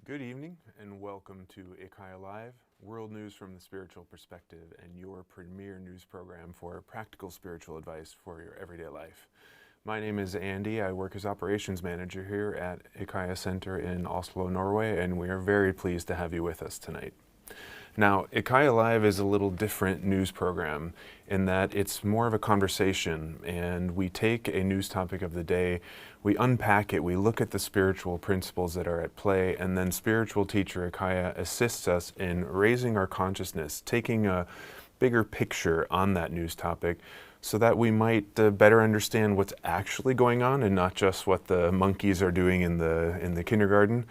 Good evening and welcome to IKYA Live, world news from the spiritual perspective and your premier news program for practical spiritual advice for your everyday life. My name is Andy. I work as operations manager here at IKYA Center in Oslo, Norway, and we are very pleased to have you with us tonight. Now, IKYA Live is a little different news program in that it's more of a conversation, and we take a news topic of the day, we unpack it, we look at the spiritual principles that are at play, and then spiritual teacher IKYA assists us in raising our consciousness, taking a bigger picture on that news topic so that we might better understand what's actually going on and not just what the monkeys are doing in the kindergarten.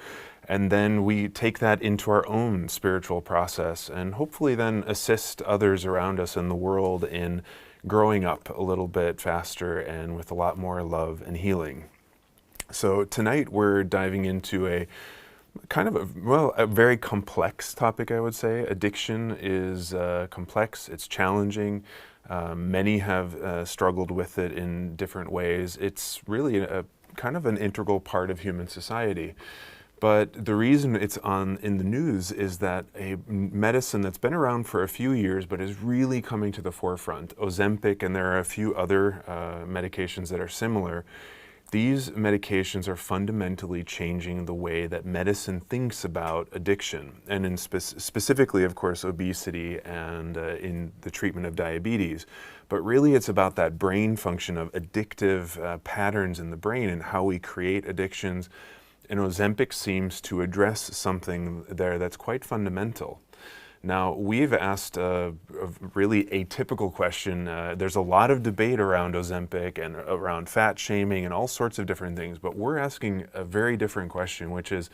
And then we take that into our own spiritual process and hopefully then assist others around us in the world in growing up a little bit faster and with a lot more love and healing. So tonight we're diving into a kind of a very complex topic, I would say. Addiction is complex, it's challenging. Many have struggled with it in different ways. It's really a kind of an integral part of human society. But the reason it's in the news is that a medicine that's been around for a few years but is really coming to the forefront, Ozempic, and there are a few other medications that are similar. These medications are fundamentally changing the way that medicine thinks about addiction, and specifically, of course, obesity and in the treatment of diabetes. But really it's about that brain function of addictive patterns in the brain and how we create addictions. And Ozempic seems to address something there that's quite fundamental. Now, we've asked a really atypical question. There's a lot of debate around Ozempic and around fat shaming and all sorts of different things, but we're asking a very different question, which is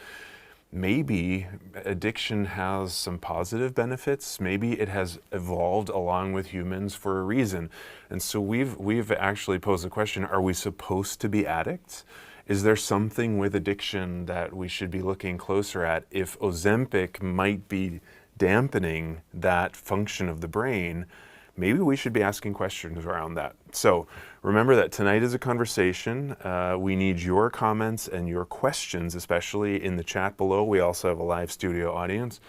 maybe addiction has some positive benefits. Maybe it has evolved along with humans for a reason. And so we've actually posed the question, are we supposed to be addicts? Is there something with addiction that we should be looking closer at? If Ozempic might be dampening that function of the brain, maybe we should be asking questions around that. So remember that tonight is a conversation. We need your comments and your questions, especially in the chat below. We also have a live studio audience.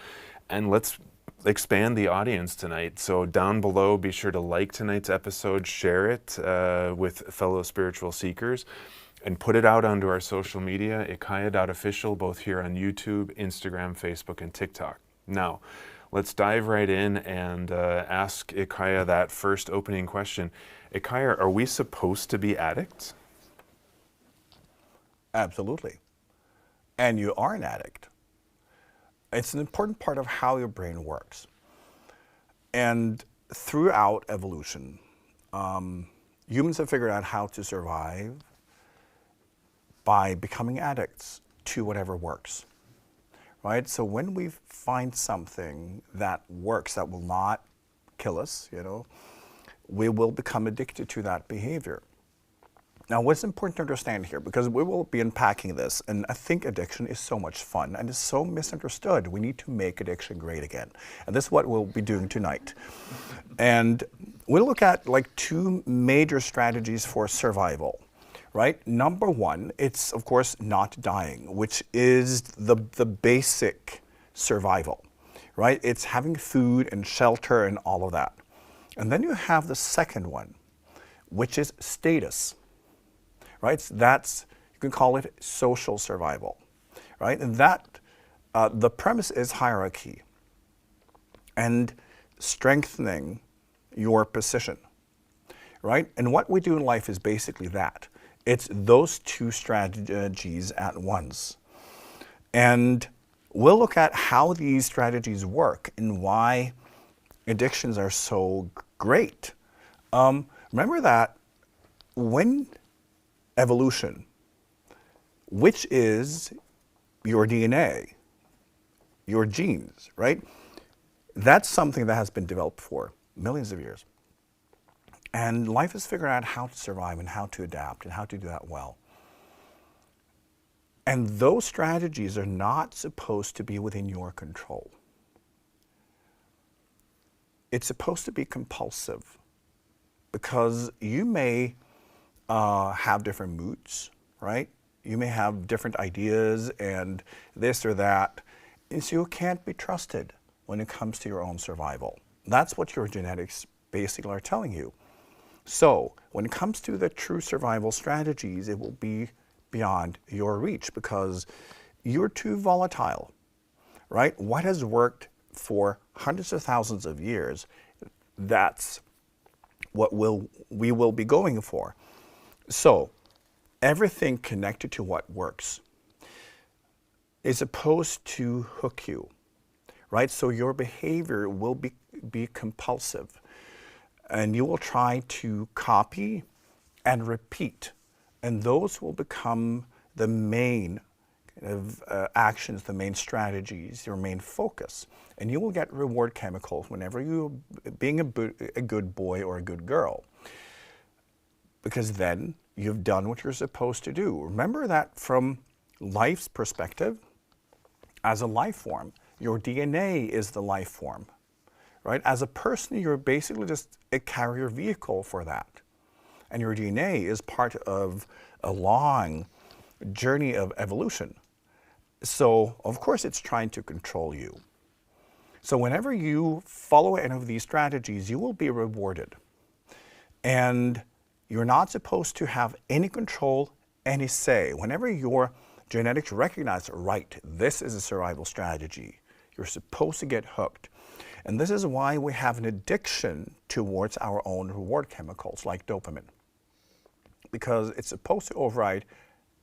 And let's expand the audience tonight. So down below, be sure to like tonight's episode, share it with fellow spiritual seekers, and put it out onto our social media, ikya.official, both here on YouTube, Instagram, Facebook, and TikTok. Now, let's dive right in and ask IKYA that first opening question. IKYA, are we supposed to be addicts? Absolutely. And you are an addict. It's an important part of how your brain works. And throughout evolution, humans have figured out how to survive by becoming addicts to whatever works, right? So when we find something that works, that will not kill us, we will become addicted to that behavior. Now, what's important to understand here, because we will be unpacking this, and I think addiction is so much fun and is so misunderstood. We need to make addiction great again. And this is what we'll be doing tonight. And we'll look at two major strategies for survival. Right? Number one, it's of course not dying, which is the basic survival, right? It's having food and shelter and all of that. And then you have the second one, which is status, right? That's, you can call it social survival, right? And that, the premise is hierarchy and strengthening your position, right? And what we do in life is basically that. It's those two strategies at once. And we'll look at how these strategies work and why addictions are so great. Remember that when evolution, which is your DNA, your genes, right? That's something that has been developed for millions of years. And life has figured out how to survive and how to adapt and how to do that well. And those strategies are not supposed to be within your control. It's supposed to be compulsive because you may have different moods, right? You may have different ideas and this or that. And so you can't be trusted when it comes to your own survival. That's what your genetics basically are telling you. So when it comes to the true survival strategies, it will be beyond your reach because you're too volatile, right? What has worked for hundreds of thousands of years, that's what we will be going for. So everything connected to what works is supposed to hook you, right? So your behavior will be compulsive, and you will try to copy and repeat, and those will become the main kind of actions, the main strategies, your main focus. And you will get reward chemicals whenever you're being a good boy or a good girl, because then you've done what you're supposed to do. Remember that from life's perspective, as a life form, your DNA is the life form, right? As a person, you're basically just a carrier vehicle for that. And your DNA is part of a long journey of evolution. So, of course, it's trying to control you. So whenever you follow any of these strategies, you will be rewarded. And you're not supposed to have any control, any say. Whenever your genetics recognize, right, this is a survival strategy, you're supposed to get hooked. And this is why we have an addiction towards our own reward chemicals like dopamine, because it's supposed to override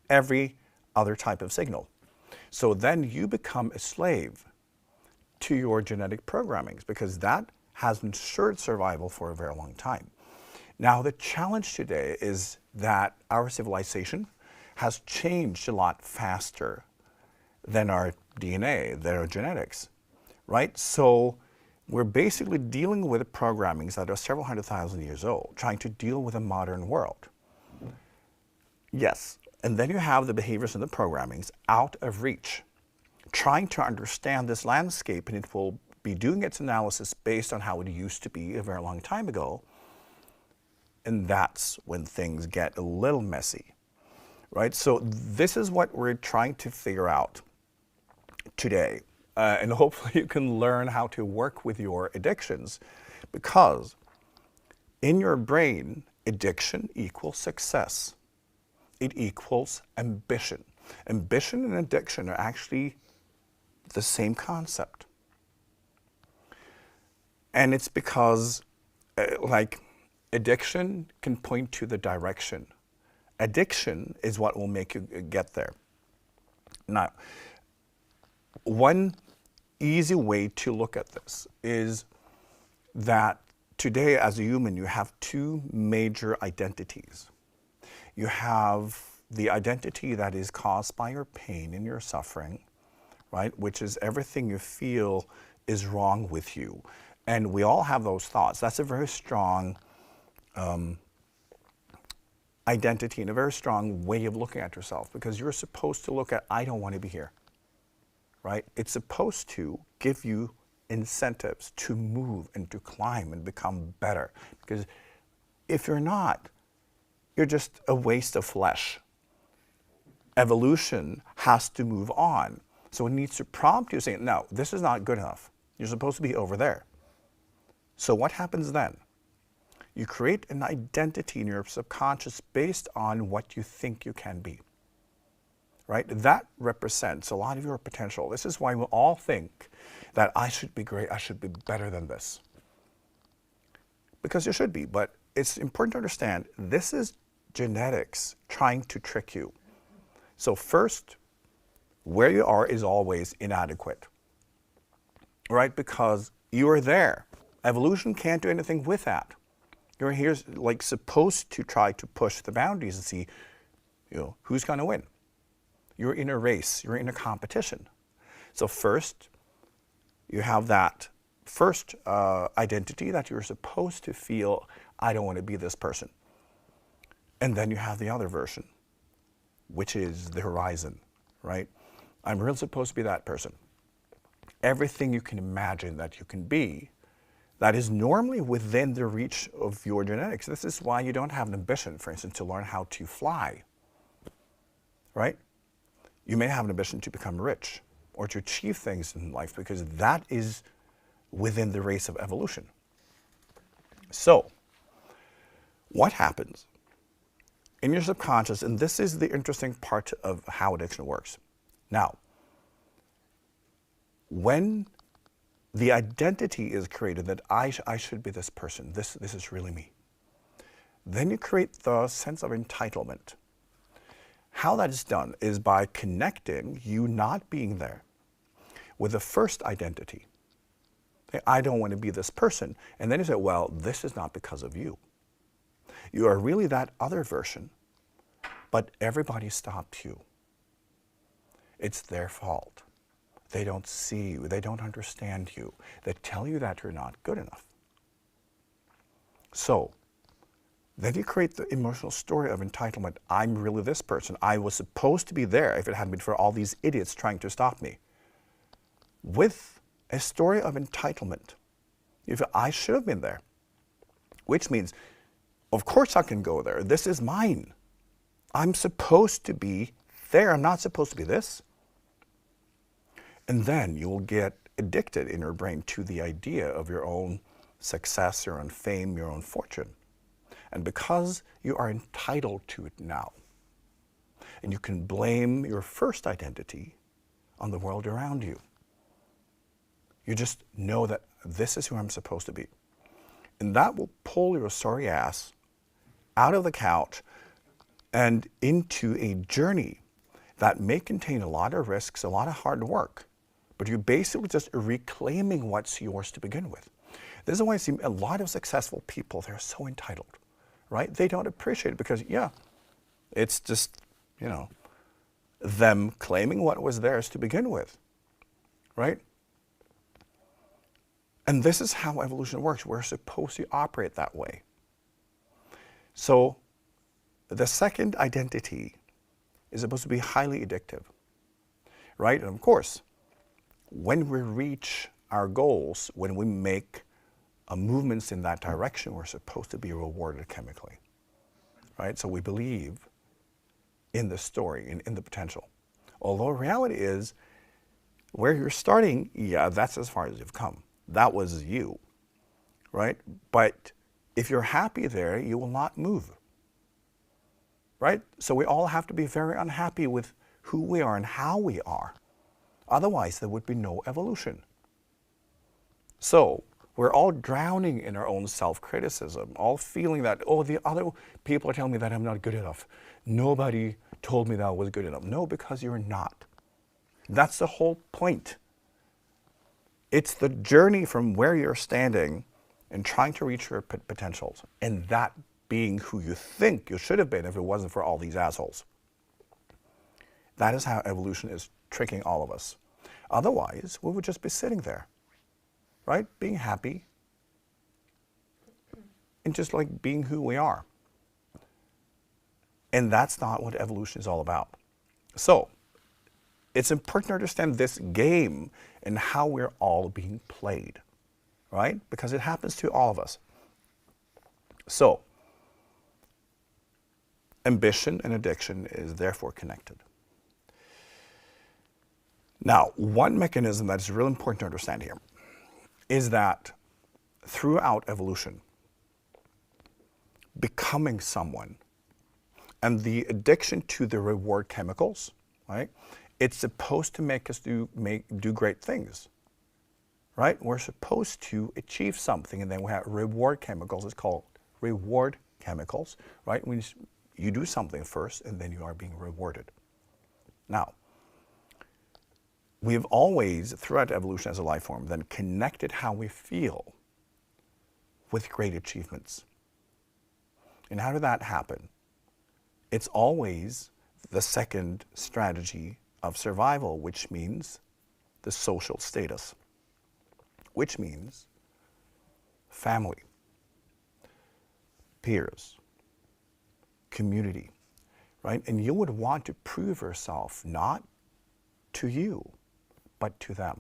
every other type of signal. So then you become a slave to your genetic programmings, because that has ensured survival for a very long time. Now, the challenge today is that our civilization has changed a lot faster than our DNA, than our genetics, right? So we're basically dealing with programmings that are several 100,000 years old, trying to deal with a modern world. Yes, and then you have the behaviors and the programmings out of reach, trying to understand this landscape, and it will be doing its analysis based on how it used to be a very long time ago. And that's when things get a little messy, right? So this is what we're trying to figure out today. And hopefully you can learn how to work with your addictions, because in your brain, addiction equals success. It equals ambition. Ambition and addiction are actually the same concept. And it's because, addiction can point to the direction. Addiction is what will make you get there. Now, one easy way to look at this is that today as a human you have two major identities. You have the identity that is caused by your pain and your suffering, right? Which is everything you feel is wrong with you. And we all have those thoughts. That's a very strong identity and a very strong way of looking at yourself, because you're supposed to look at, I don't want to be here, right? It's supposed to give you incentives to move and to climb and become better. Because if you're not, you're just a waste of flesh. Evolution has to move on. So it needs to prompt you saying, no, this is not good enough. You're supposed to be over there. So what happens then? You create an identity in your subconscious based on what you think you can be, right? That represents a lot of your potential. This is why we all think that I should be great, I should be better than this. Because you should be, but it's important to understand this is genetics trying to trick you. So first, where you are is always inadequate, right? Because you are there. Evolution can't do anything with that. You're here supposed to try to push the boundaries and see, who's going to win. You're in a race, you're in a competition. So first, you have that first identity that you're supposed to feel, I don't want to be this person. And then you have the other version, which is the horizon, right? I'm really supposed to be that person. Everything you can imagine that you can be, that is normally within the reach of your genetics. This is why you don't have an ambition, for instance, to learn how to fly, right? You may have an ambition to become rich or to achieve things in life because that is within the race of evolution. So, what happens in your subconscious, and this is the interesting part of how addiction works. Now, when the identity is created that I should be this person, this is really me, then you create the sense of entitlement. How that is done is by connecting you not being there with the first identity. I don't want to be this person. And then you say, well, this is not because of you. You are really that other version, but everybody stopped you. It's their fault. They don't see you. They don't understand you. They tell you that you're not good enough. So, then you create the emotional story of entitlement. I'm really this person. I was supposed to be there if it hadn't been for all these idiots trying to stop me. With a story of entitlement, if I should have been there, which means, of course I can go there. This is mine. I'm supposed to be there. I'm not supposed to be this. And then you will get addicted in your brain to the idea of your own success, your own fame, your own fortune. And because you are entitled to it now, and you can blame your first identity on the world around you, you just know that this is who I'm supposed to be. And that will pull your sorry ass out of the couch and into a journey that may contain a lot of risks, a lot of hard work, but you're basically just reclaiming what's yours to begin with. This is why I see a lot of successful people, they're so entitled, right? They don't appreciate it because, yeah, it's just, them claiming what was theirs to begin with, right? And this is how evolution works. We're supposed to operate that way. So the second identity is supposed to be highly addictive, right? And of course, when we reach our goals, when we make movements in that direction, we're supposed to be rewarded chemically, right? So we believe in the story and in the potential. Although reality is, where you're starting, yeah, that's as far as you've come. That was you, right? But if you're happy there, you will not move, right? So we all have to be very unhappy with who we are and how we are. Otherwise, there would be no evolution. So we're all drowning in our own self-criticism, all feeling that, oh, the other people are telling me that I'm not good enough. Nobody told me that I was good enough. No, because you're not. That's the whole point. It's the journey from where you're standing and trying to reach your potentials, and that being who you think you should have been if it wasn't for all these assholes. That is how evolution is tricking all of us. Otherwise, we would just be sitting there, right? Being happy and just like being who we are. And that's not what evolution is all about. So, it's important to understand this game and how we're all being played, right? Because it happens to all of us. So, ambition and addiction is therefore connected. Now, one mechanism that's really important to understand here is that throughout evolution, becoming someone and the addiction to the reward chemicals, right? It's supposed to make us do great things, right? We're supposed to achieve something, and then we have reward chemicals. It's called reward chemicals, right? When you do something first, and then you are being rewarded. Now, we've always, throughout evolution as a life form, then connected how we feel with great achievements. And how did that happen? It's always the second strategy of survival, which means the social status, which means family, peers, community, right? And you would want to prove yourself not to you, but to them.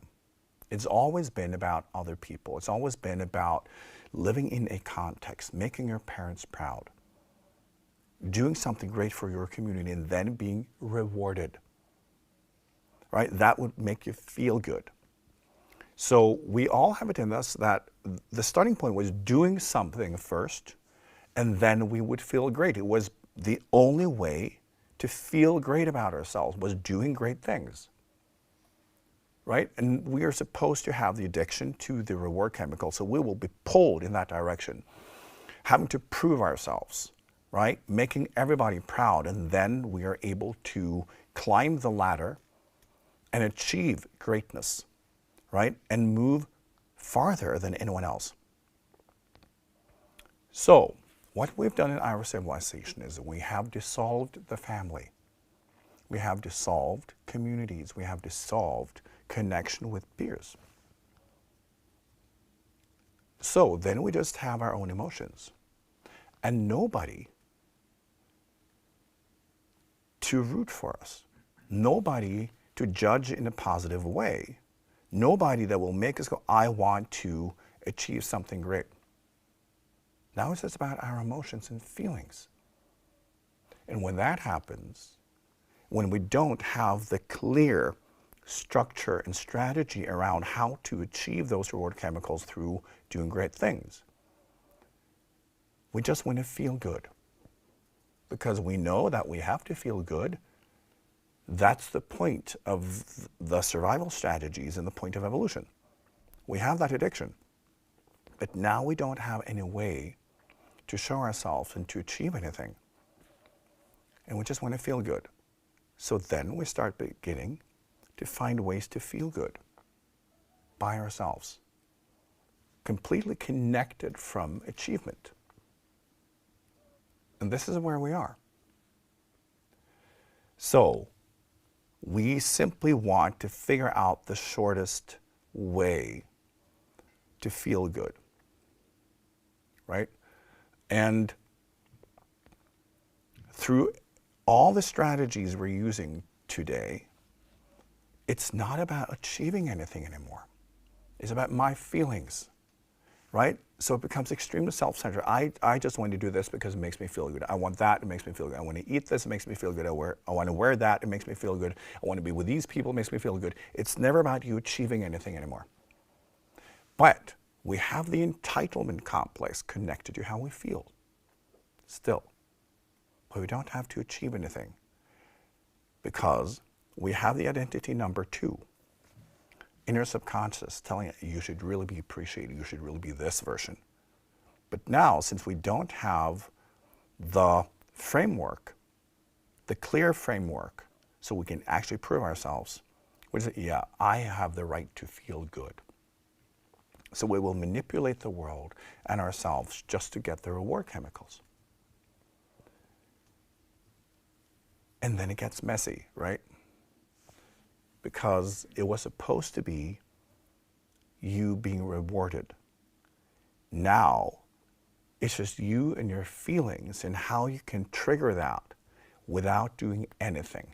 It's always been about other people. It's always been about living in a context, making your parents proud. doing something great for your community and then being rewarded, right? That would make you feel good. So we all have it in us that the starting point was doing something first, and then we would feel great. It was the only way to feel great about ourselves, was doing great things, right? And we are supposed to have the addiction to the reward chemical, so we will be pulled in that direction, having to prove ourselves, right? Making everybody proud, and then we are able to climb the ladder and achieve greatness, right? And move farther than anyone else. So, what we've done in our civilization is that we have dissolved the family. We have dissolved communities. We have dissolved connection with peers. So then we just have our own emotions. And nobody to root for us. Nobody to judge in a positive way. Nobody that will make us go, I want to achieve something great. Now it's just about our emotions and feelings. And when that happens, when we don't have the clear structure and strategy around how to achieve those reward chemicals through doing great things, we just want to feel good. Because we know that we have to feel good. That's the point of the survival strategies and the point of evolution. We have that addiction. But now we don't have any way to show ourselves and to achieve anything. And we just want to feel good. So then we start beginning to find ways to feel good by ourselves, completely connected from achievement. And this is where we are. So we simply want to figure out the shortest way to feel good, right? And through all the strategies we're using today, it's not about achieving anything anymore. It's about my feelings, right? So it becomes extremely self-centered. I just want to do this because it makes me feel good. I want that, it makes me feel good. I want to eat this, it makes me feel good. I want to wear that, it makes me feel good. I want to be with these people, it makes me feel good. It's never about you achieving anything anymore. But we have the entitlement complex connected to how we feel still. But we don't have to achieve anything because we have the identity number 2. Inner subconscious telling it you should really be appreciated, you should really be this version. But now, since we don't have the framework, the clear framework, so we can actually prove ourselves, we say, yeah, I have the right to feel good. So we will manipulate the world and ourselves just to get the reward chemicals. And then it gets messy, right? Because it was supposed to be you being rewarded. Now, it's just you and your feelings and how you can trigger that without doing anything.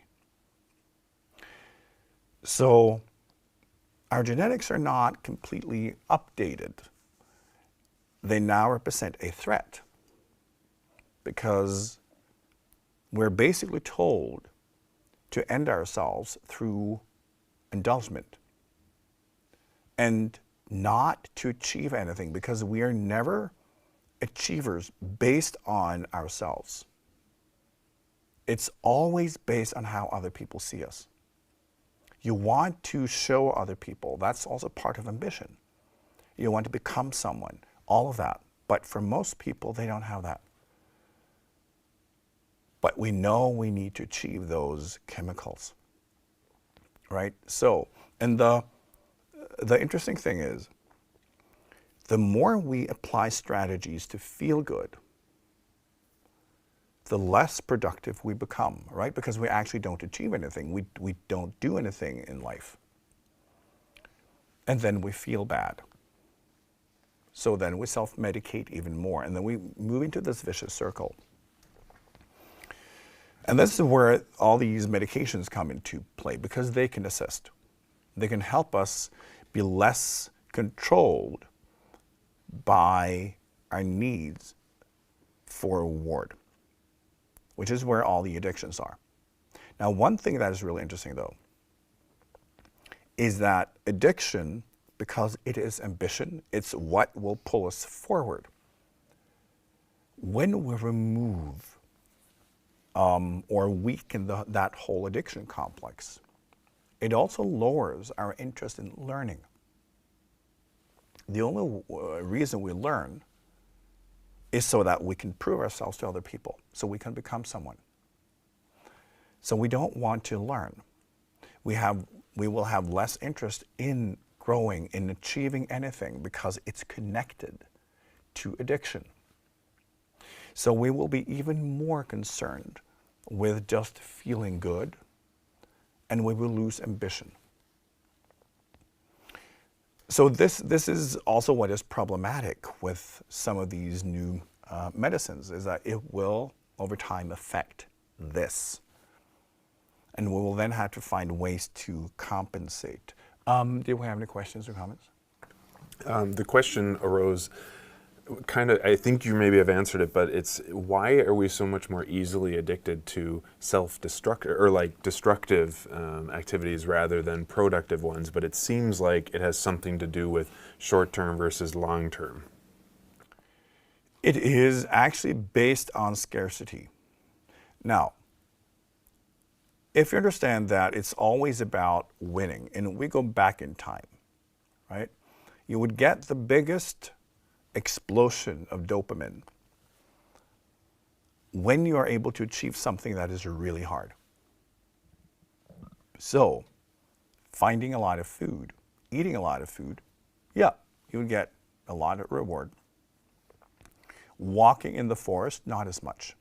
So, our genetics are not completely updated. They now represent a threat because we're basically told to end ourselves through indulgence and not to achieve anything because we are never achievers based on ourselves. It's always based on how other people see us. You want to show other people. That's also part of ambition. You want to become someone, all of that. But for most people, they don't have that. But we know we need to achieve those chemicals, right? So, and the interesting thing is, the more we apply strategies to feel good, the less productive we become, right? Because we actually don't achieve anything. We don't do anything in life. And then we feel bad. So then we self-medicate even more. And then we move into this vicious circle. And this is where all these medications come into play because they can assist. They can help us be less controlled by our needs for reward. which is where all the addictions are. Now, one thing that is really interesting, though, is that addiction, because it is ambition, it's what will pull us forward. When we remove or weaken that whole addiction complex, it also lowers our interest in learning. The only reason we learn is so that we can prove ourselves to other people, so we can become someone. So we don't want to learn. We will have less interest in growing, in achieving anything, because it's connected to addiction. So we will be even more concerned with just feeling good, and we will lose ambition. So this is also what is problematic with some of these new medicines, is that it will, over time, affect this. And we will then have to find ways to compensate. Do we have any questions or comments? The question arose kind of, I think you maybe have answered it, but it's why are we so much more easily addicted to self-destructive or like destructive activities rather than productive ones? But it seems like it has something to do with short-term versus long-term. It is actually based on scarcity. Now, if you understand that it's always about winning, and we go back in time, right? You would get the biggest explosion of dopamine when you are able to achieve something that is really hard. So, finding a lot of food, eating a lot of food, yeah, you would get a lot of reward. Walking in the forest, not as much.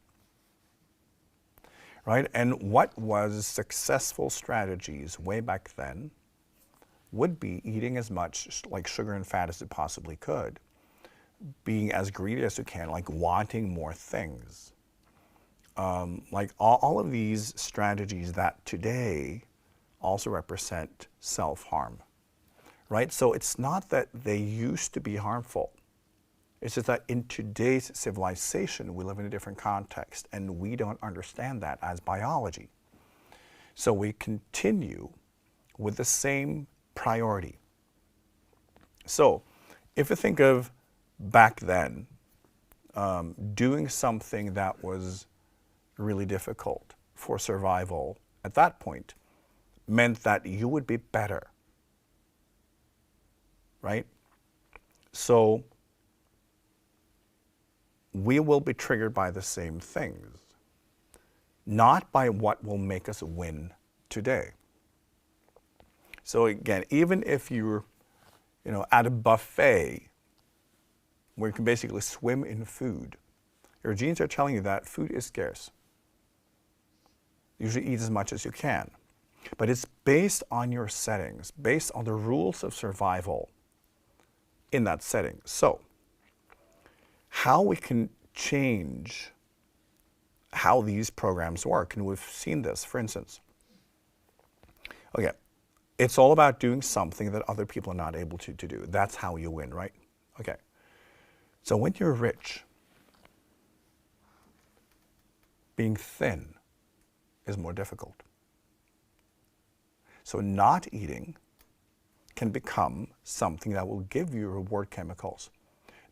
Right? And what was successful strategies way back then would be eating as much like sugar and fat as you possibly could, being as greedy as you can, like wanting more things. Like all of these strategies that today also represent self-harm, right? So it's not that they used to be harmful. It's just that in today's civilization, we live in a different context, and we don't understand that as biology. So we continue with the same priority. So if you think of back then, doing something that was really difficult for survival at that point meant that you would be better, right? So we will be triggered by the same things, not by what will make us win today. So again, even if you're, at a buffet where you can basically swim in food, your genes are telling you that food is scarce. Usually eat as much as you can. But it's based on your settings, based on the rules of survival in that setting. So, how we can change how these programs work, and we've seen this, for instance. Okay, it's all about doing something that other people are not able to do. That's how you win, right? Okay, so when you're rich, being thin is more difficult. So not eating can become something that will give you reward chemicals,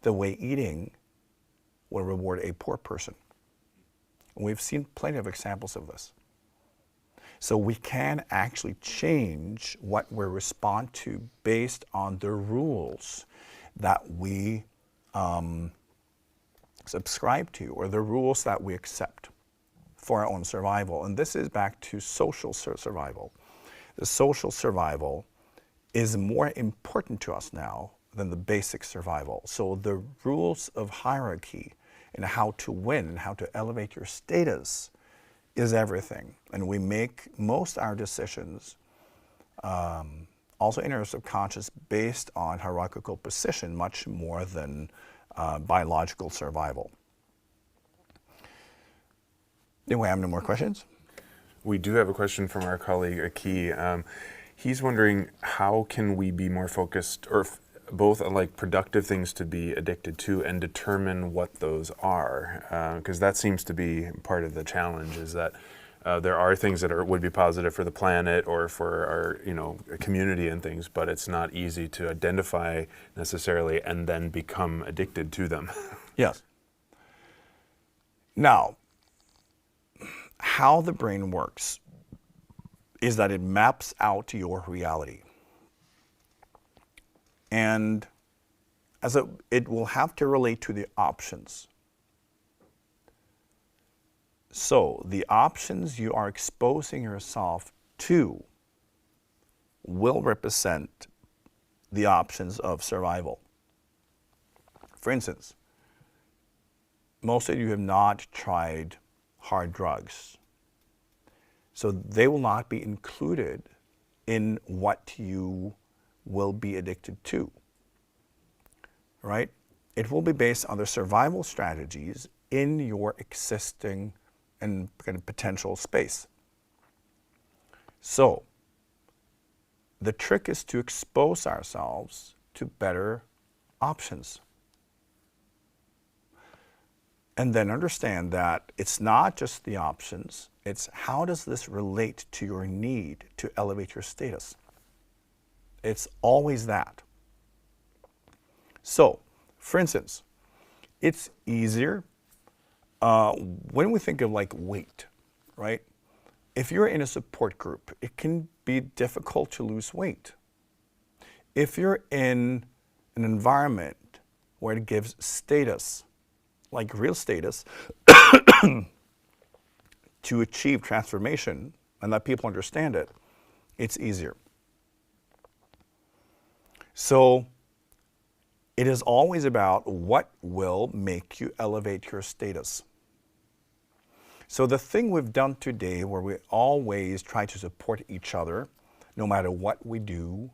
the way eating will reward a poor person. And we've seen plenty of examples of this. So we can actually change what we respond to based on the rules that we subscribe to, or the rules that we accept for our own survival. And this is back to social survival. The social survival is more important to us now than the basic survival. So the rules of hierarchy and how to win and how to elevate your status is everything. And we make most our decisions, also in our subconscious, based on hierarchical position much more than biological survival. Do we have any more questions? We do have a question from our colleague, IKYA. He's wondering, how can we be more focused, or both like productive things to be addicted to and determine what those are, because that seems to be part of the challenge, is that there are things that would be positive for the planet or for our community and things, but it's not easy to identify necessarily and then become addicted to them. Yes. Now, how the brain works is that it maps out your reality. And it will have to relate to the options. So the options you are exposing yourself to will represent the options of survival. For instance, most of you have not tried hard drugs, so they will not be included in what you will be addicted to, right? It will be based on the survival strategies in your existing and kind of potential space. So the trick is to expose ourselves to better options. And then understand that it's not just the options, it's how does this relate to your need to elevate your status? It's always that. So, for instance, it's easier when we think of like weight, right? If you're in a support group, it can be difficult to lose weight. If you're in an environment where it gives status, like real status, to achieve transformation and that people understand it, it's easier. So it is always about what will make you elevate your status. So the thing we've done today, where we always try to support each other, no matter what we do,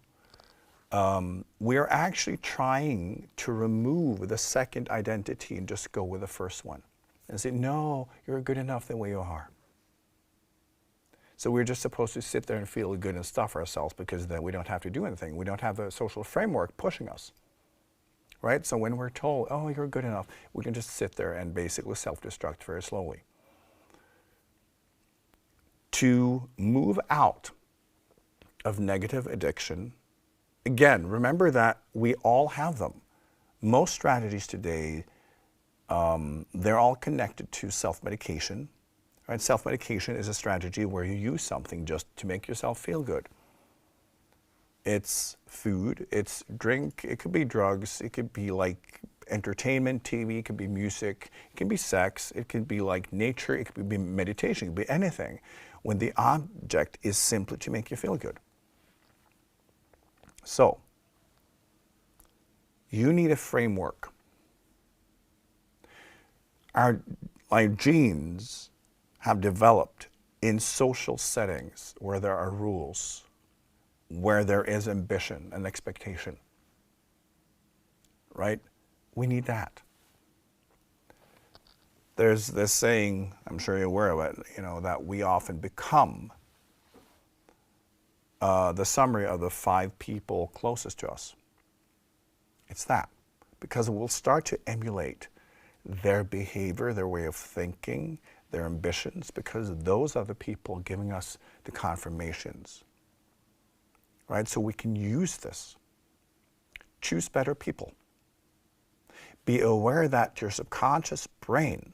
we are actually trying to remove the second identity and just go with the first one. And say, no, you're good enough the way you are. So we're just supposed to sit there and feel good and stuff ourselves because then we don't have to do anything. We don't have the social framework pushing us, right? So when we're told, oh, you're good enough, we can just sit there and basically self-destruct very slowly. To move out of negative addiction, again, remember that we all have them. Most strategies today, they're all connected to self-medication. Right? Self-medication is a strategy where you use something just to make yourself feel good. It's food, it's drink, it could be drugs, it could be like entertainment, TV, it could be music, it can be sex, it could be like nature, it could be meditation, it could be anything, when the object is simply to make you feel good. So, you need a framework. Our genes have developed in social settings where there are rules, where there is ambition and expectation, right? We need that. There's this saying, I'm sure you're aware of it, that we often become the summary of the 5 people closest to us. It's that, because we'll start to emulate their behavior, their way of thinking, their ambitions, because those are the people giving us the confirmations, right? So we can use this. Choose better people. Be aware that your subconscious brain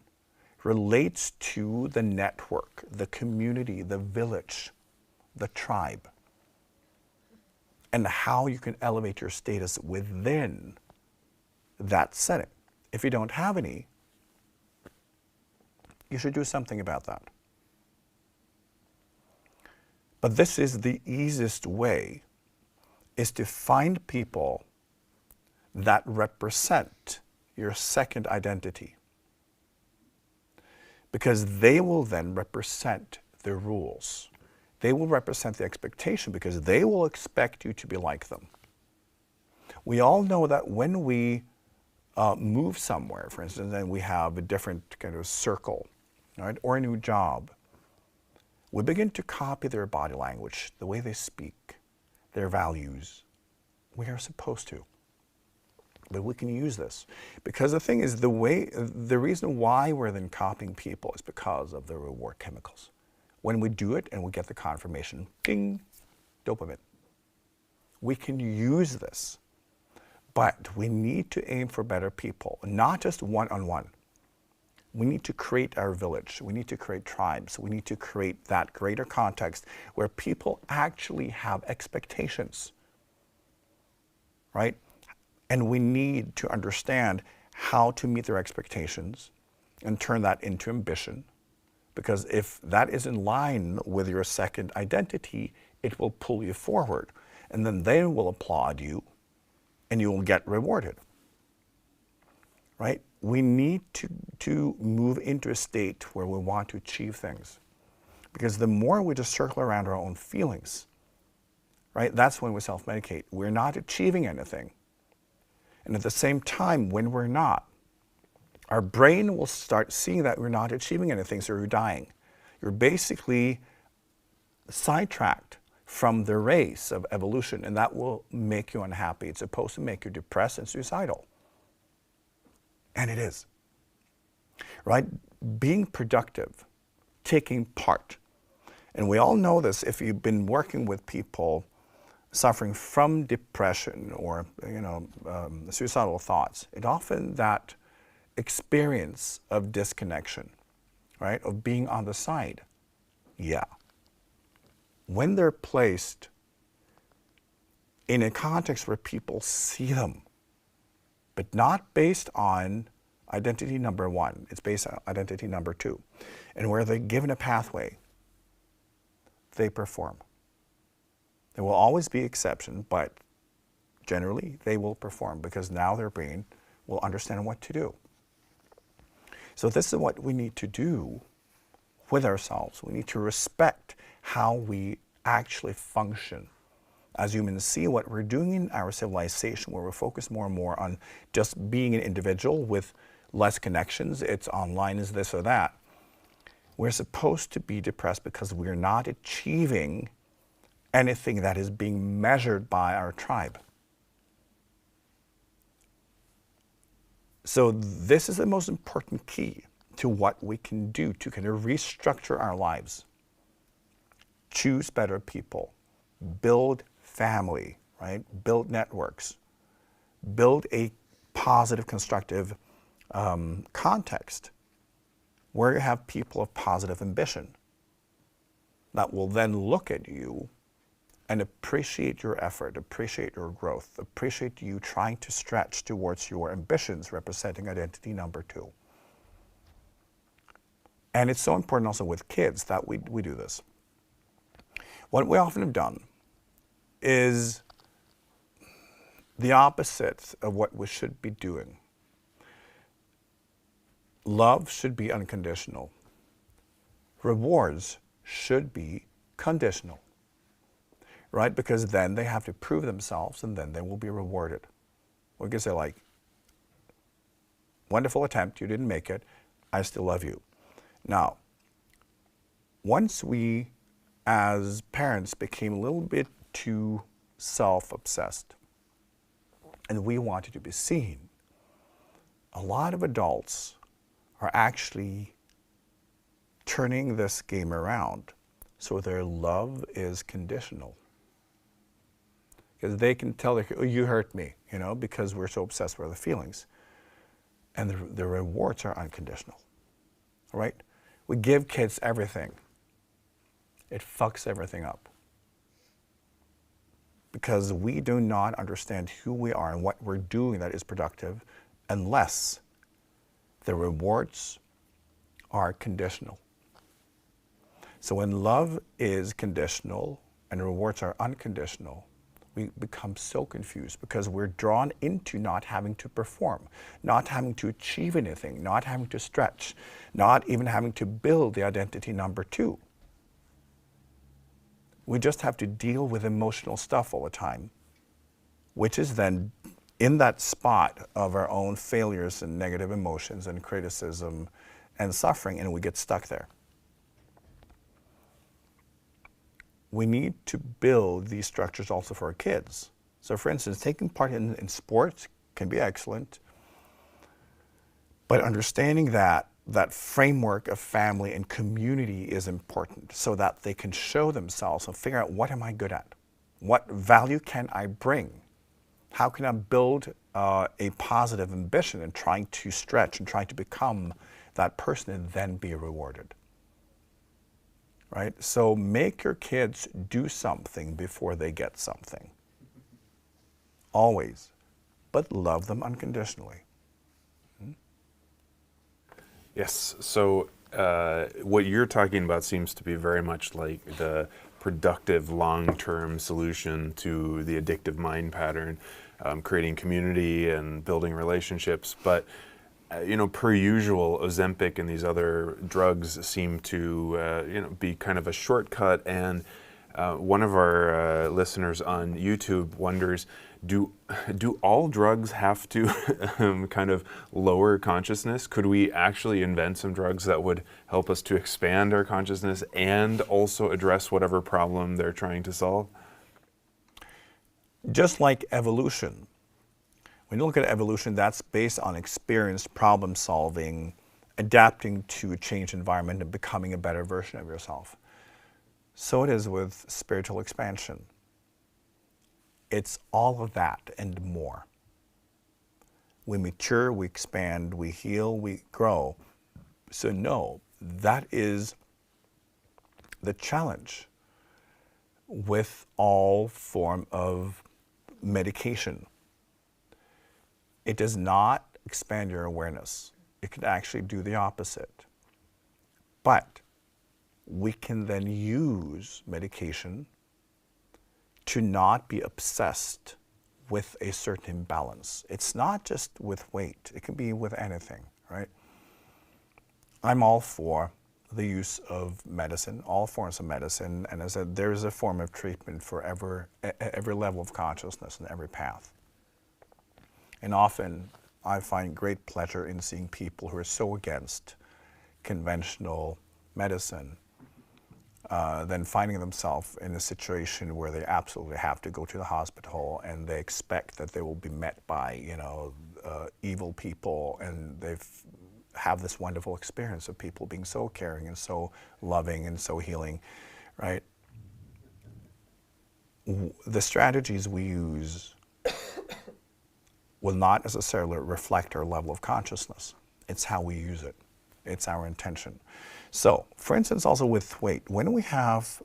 relates to the network, the community, the village, the tribe, and how you can elevate your status within that setting. If you don't have any, you should do something about that. But this is the easiest way, is to find people that represent your second identity. Because they will then represent the rules. They will represent the expectation because they will expect you to be like them. We all know that when we move somewhere, for instance, and we have a different kind of circle, right, or a new job, we begin to copy their body language, the way they speak, their values. We are supposed to. But we can use this. Because the thing is, the reason why we're then copying people is because of the reward chemicals. When we do it and we get the confirmation, ding, dopamine. We can use this, but we need to aim for better people, not just one-on-one. We need to create our village. We need to create tribes. We need to create that greater context where people actually have expectations, right? And we need to understand how to meet their expectations and turn that into ambition. Because if that is in line with your second identity, it will pull you forward. And then they will applaud you and you will get rewarded, right? We need to move into a state where we want to achieve things. Because the more we just circle around our own feelings, right, that's when we self-medicate. We're not achieving anything. And at the same time, when we're not, our brain will start seeing that we're not achieving anything, so you're dying. You're basically sidetracked from the race of evolution, and that will make you unhappy. It's supposed to make you depressed and suicidal. And it is, right? Being productive, taking part. And we all know this if you've been working with people suffering from depression or, suicidal thoughts. It often that experience of disconnection, right? Of being on the side. Yeah. When they're placed in a context where people see them, but not based on identity number one. It's based on identity number two. And where they're given a pathway, they perform. There will always be exception, but generally they will perform because now their brain will understand what to do. So this is what we need to do with ourselves. We need to respect how we actually function. As humans, see what we're doing in our civilization, where we're focused more and more on just being an individual with less connections. It's online, is this or that. We're supposed to be depressed because we're not achieving anything that is being measured by our tribe. So this is the most important key to what we can do to kind of restructure our lives. Choose better people. Build family, right? Build networks. Build a positive, constructive context where you have people of positive ambition that will then look at you and appreciate your effort, appreciate your growth, appreciate you trying to stretch towards your ambitions, representing identity number two. And it's so important also with kids that we do this. What we often have done is the opposite of what we should be doing. Love should be unconditional. Rewards should be conditional, right? Because then they have to prove themselves and then they will be rewarded. We can say like, wonderful attempt, you didn't make it, I still love you. Now, once we as parents became a little bit too self-obsessed and we wanted to be seen, a lot of adults are actually turning this game around so their love is conditional. Because they can tell, like, oh, you hurt me, because we're so obsessed with the feelings. And the rewards are unconditional, right? We give kids everything. It fucks everything up. Because we do not understand who we are and what we're doing that is productive unless the rewards are conditional. So when love is conditional and rewards are unconditional, we become so confused because we're drawn into not having to perform, not having to achieve anything, not having to stretch, not even having to build the identity number two. We just have to deal with emotional stuff all the time, which is then in that spot of our own failures and negative emotions and criticism and suffering, and we get stuck there. We need to build these structures also for our kids. So for instance, taking part in sports can be excellent. But understanding that framework of family and community is important so that they can show themselves and figure out, what am I good at? What value can I bring? How can I build a positive ambition in trying to stretch and trying to become that person and then be rewarded? Right? So make your kids do something before they get something. Always. But love them unconditionally. Yes. So what you're talking about seems to be very much like the productive long-term solution to the addictive mind pattern, creating community and building relationships. But per usual, Ozempic and these other drugs seem to be kind of a shortcut. And one of our listeners on YouTube wonders, do all drugs have to kind of lower consciousness? Could we actually invent some drugs that would help us to expand our consciousness and also address whatever problem they're trying to solve? Just like evolution. When you look at evolution, that's based on experience, problem solving, adapting to a changed environment and becoming a better version of yourself. So it is with spiritual expansion. It's all of that and more. We mature, we expand, we heal, we grow. So no, that is the challenge with all form of medication. It does not expand your awareness. It can actually do the opposite. But we can then use medication to not be obsessed with a certain imbalance. It's not just with weight. It can be with anything, right? I'm all for the use of medicine, all forms of medicine, and as I said, there is a form of treatment for every level of consciousness and every path. And often I find great pleasure in seeing people who are so against conventional medicine then finding themselves in a situation where they absolutely have to go to the hospital and they expect that they will be met by, evil people, and they have this wonderful experience of people being so caring and so loving and so healing, right? The strategies we use will not necessarily reflect our level of consciousness. It's how we use it. It's our intention. So, for instance, also with weight, when we have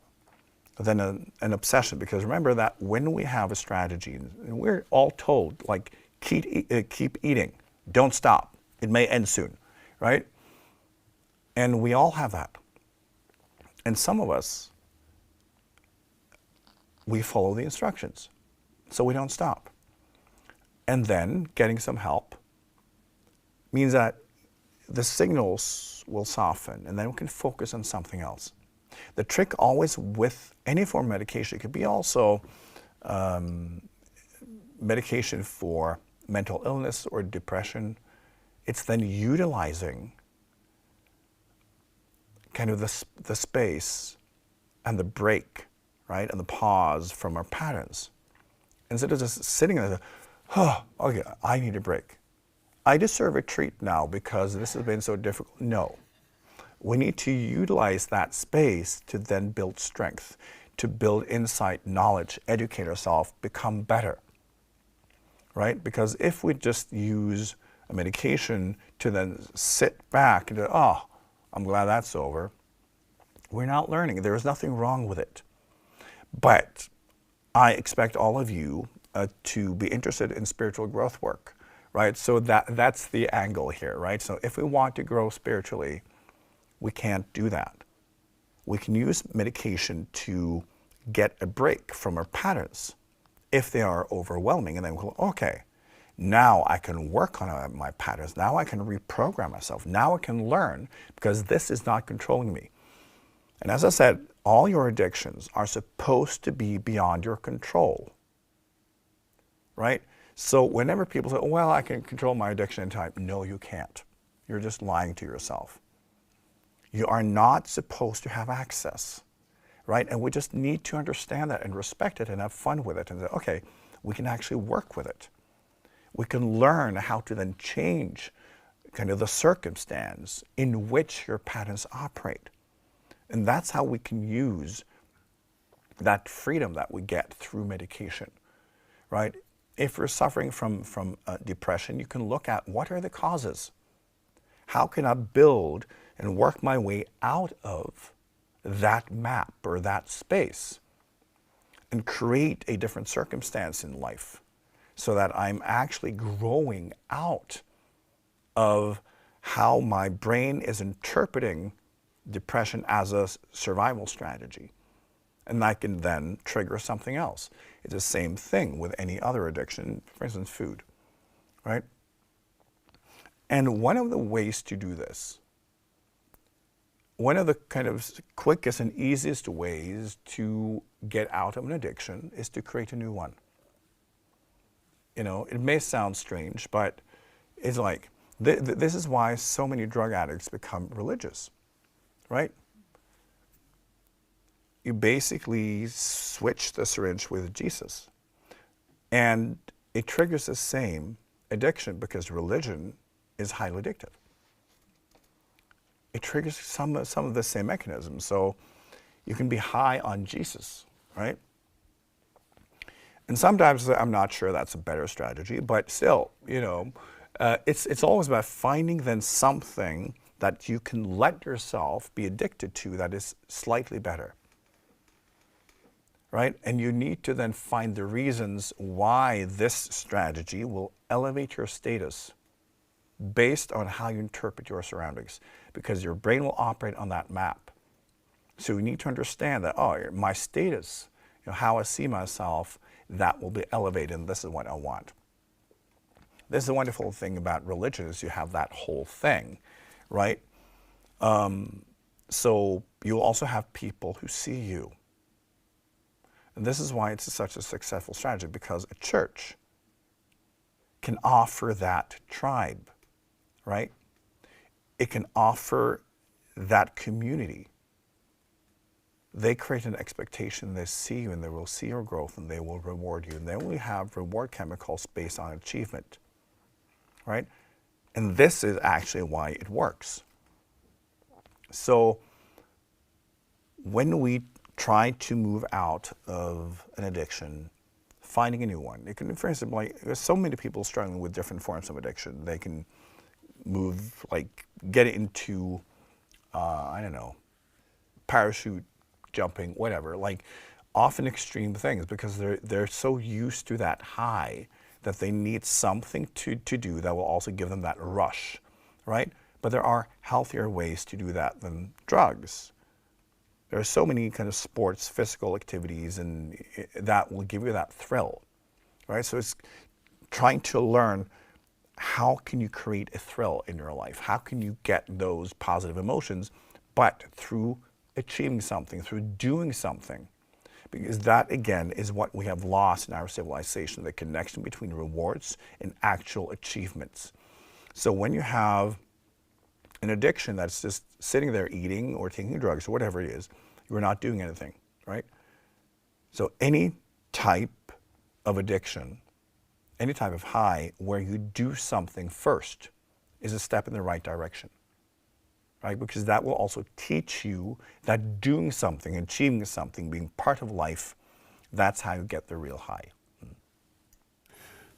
then an obsession, because remember that when we have a strategy, and we're all told, like, keep eating, don't stop, it may end soon, right? And we all have that. And some of us, we follow the instructions, so we don't stop. And then getting some help means that the signals will soften, and then we can focus on something else. The trick always with any form of medication, it could be also medication for mental illness or depression, it's then utilizing kind of the space and the break, right, and the pause from our patterns. Instead of just sitting there, oh, okay, I need a break. I deserve a treat now because this has been so difficult. No. We need to utilize that space to then build strength, to build insight, knowledge, educate ourselves, become better, right? Because if we just use a medication to then sit back and, oh, I'm glad that's over, we're not learning. There is nothing wrong with it. But I expect all of you to be interested in spiritual growth work. Right, so that's the angle here, right? So if we want to grow spiritually, we can't do that. We can use medication to get a break from our patterns if they are overwhelming, and then we'll go, okay, now I can work on my patterns. Now I can reprogram myself. Now I can learn because this is not controlling me. And as I said, all your addictions are supposed to be beyond your control, right? So whenever people say, oh, well, I can control my addiction in time, no, you can't. You're just lying to yourself. You are not supposed to have access, right? And we just need to understand that and respect it and have fun with it and say, okay, we can actually work with it. we can learn how to then change kind of the circumstance in which your patterns operate. And that's how we can use that freedom that we get through medication, right? If you're suffering from depression, you can look at what are the causes? How can I build and work my way out of that map or that space and create a different circumstance in life so that I'm actually growing out of how my brain is interpreting depression as a survival strategy. And that can then trigger something else. It's the same thing with any other addiction, for instance, food, right? And one of the ways to do this, one of the kind of quickest and easiest ways to get out of an addiction is to create a new one. You know, it may sound strange, but it's like, this is why so many drug addicts become religious, right? You basically switch the syringe with Jesus. And it triggers the same addiction because religion is highly addictive. It triggers some of the same mechanisms. So you can be high on Jesus, right? And sometimes I'm not sure that's a better strategy, but still, you know, it's always about finding then something that you can let yourself be addicted to that is slightly better, right? And you need to then find the reasons why this strategy will elevate your status based on how you interpret your surroundings, because your brain will operate on that map. So you need to understand that, oh, my status, you know, how I see myself, that will be elevated, and this is what I want. This is the wonderful thing about religion is you have that whole thing, right? So you'll also have people who see you. And this is why it's such a successful strategy, because a church can offer that tribe, right? It can offer that community. They create an expectation, they see you and they will see your growth and they will reward you. And they only have reward chemicals based on achievement, right? And this is actually why it works. So when we try to move out of an addiction, finding a new one, it can, for instance, like there's so many people struggling with different forms of addiction. They can move, like get into, I don't know, parachute jumping, whatever, like often extreme things, because they're so used to that high that they need something to do that will also give them that rush, right? But there are healthier ways to do that than drugs. There are so many kind of sports, physical activities, and that will give you that thrill, right? So it's trying to learn, how can you create a thrill in your life? How can you get those positive emotions, but through achieving something, through doing something? Because that, again, is what we have lost in our civilization, the connection between rewards and actual achievements. So when you have an addiction that's just sitting there eating or taking drugs or whatever it is, you're not doing anything, right? So any type of addiction, any type of high where you do something first is a step in the right direction, right? Because that will also teach you that doing something, achieving something, being part of life, that's how you get the real high.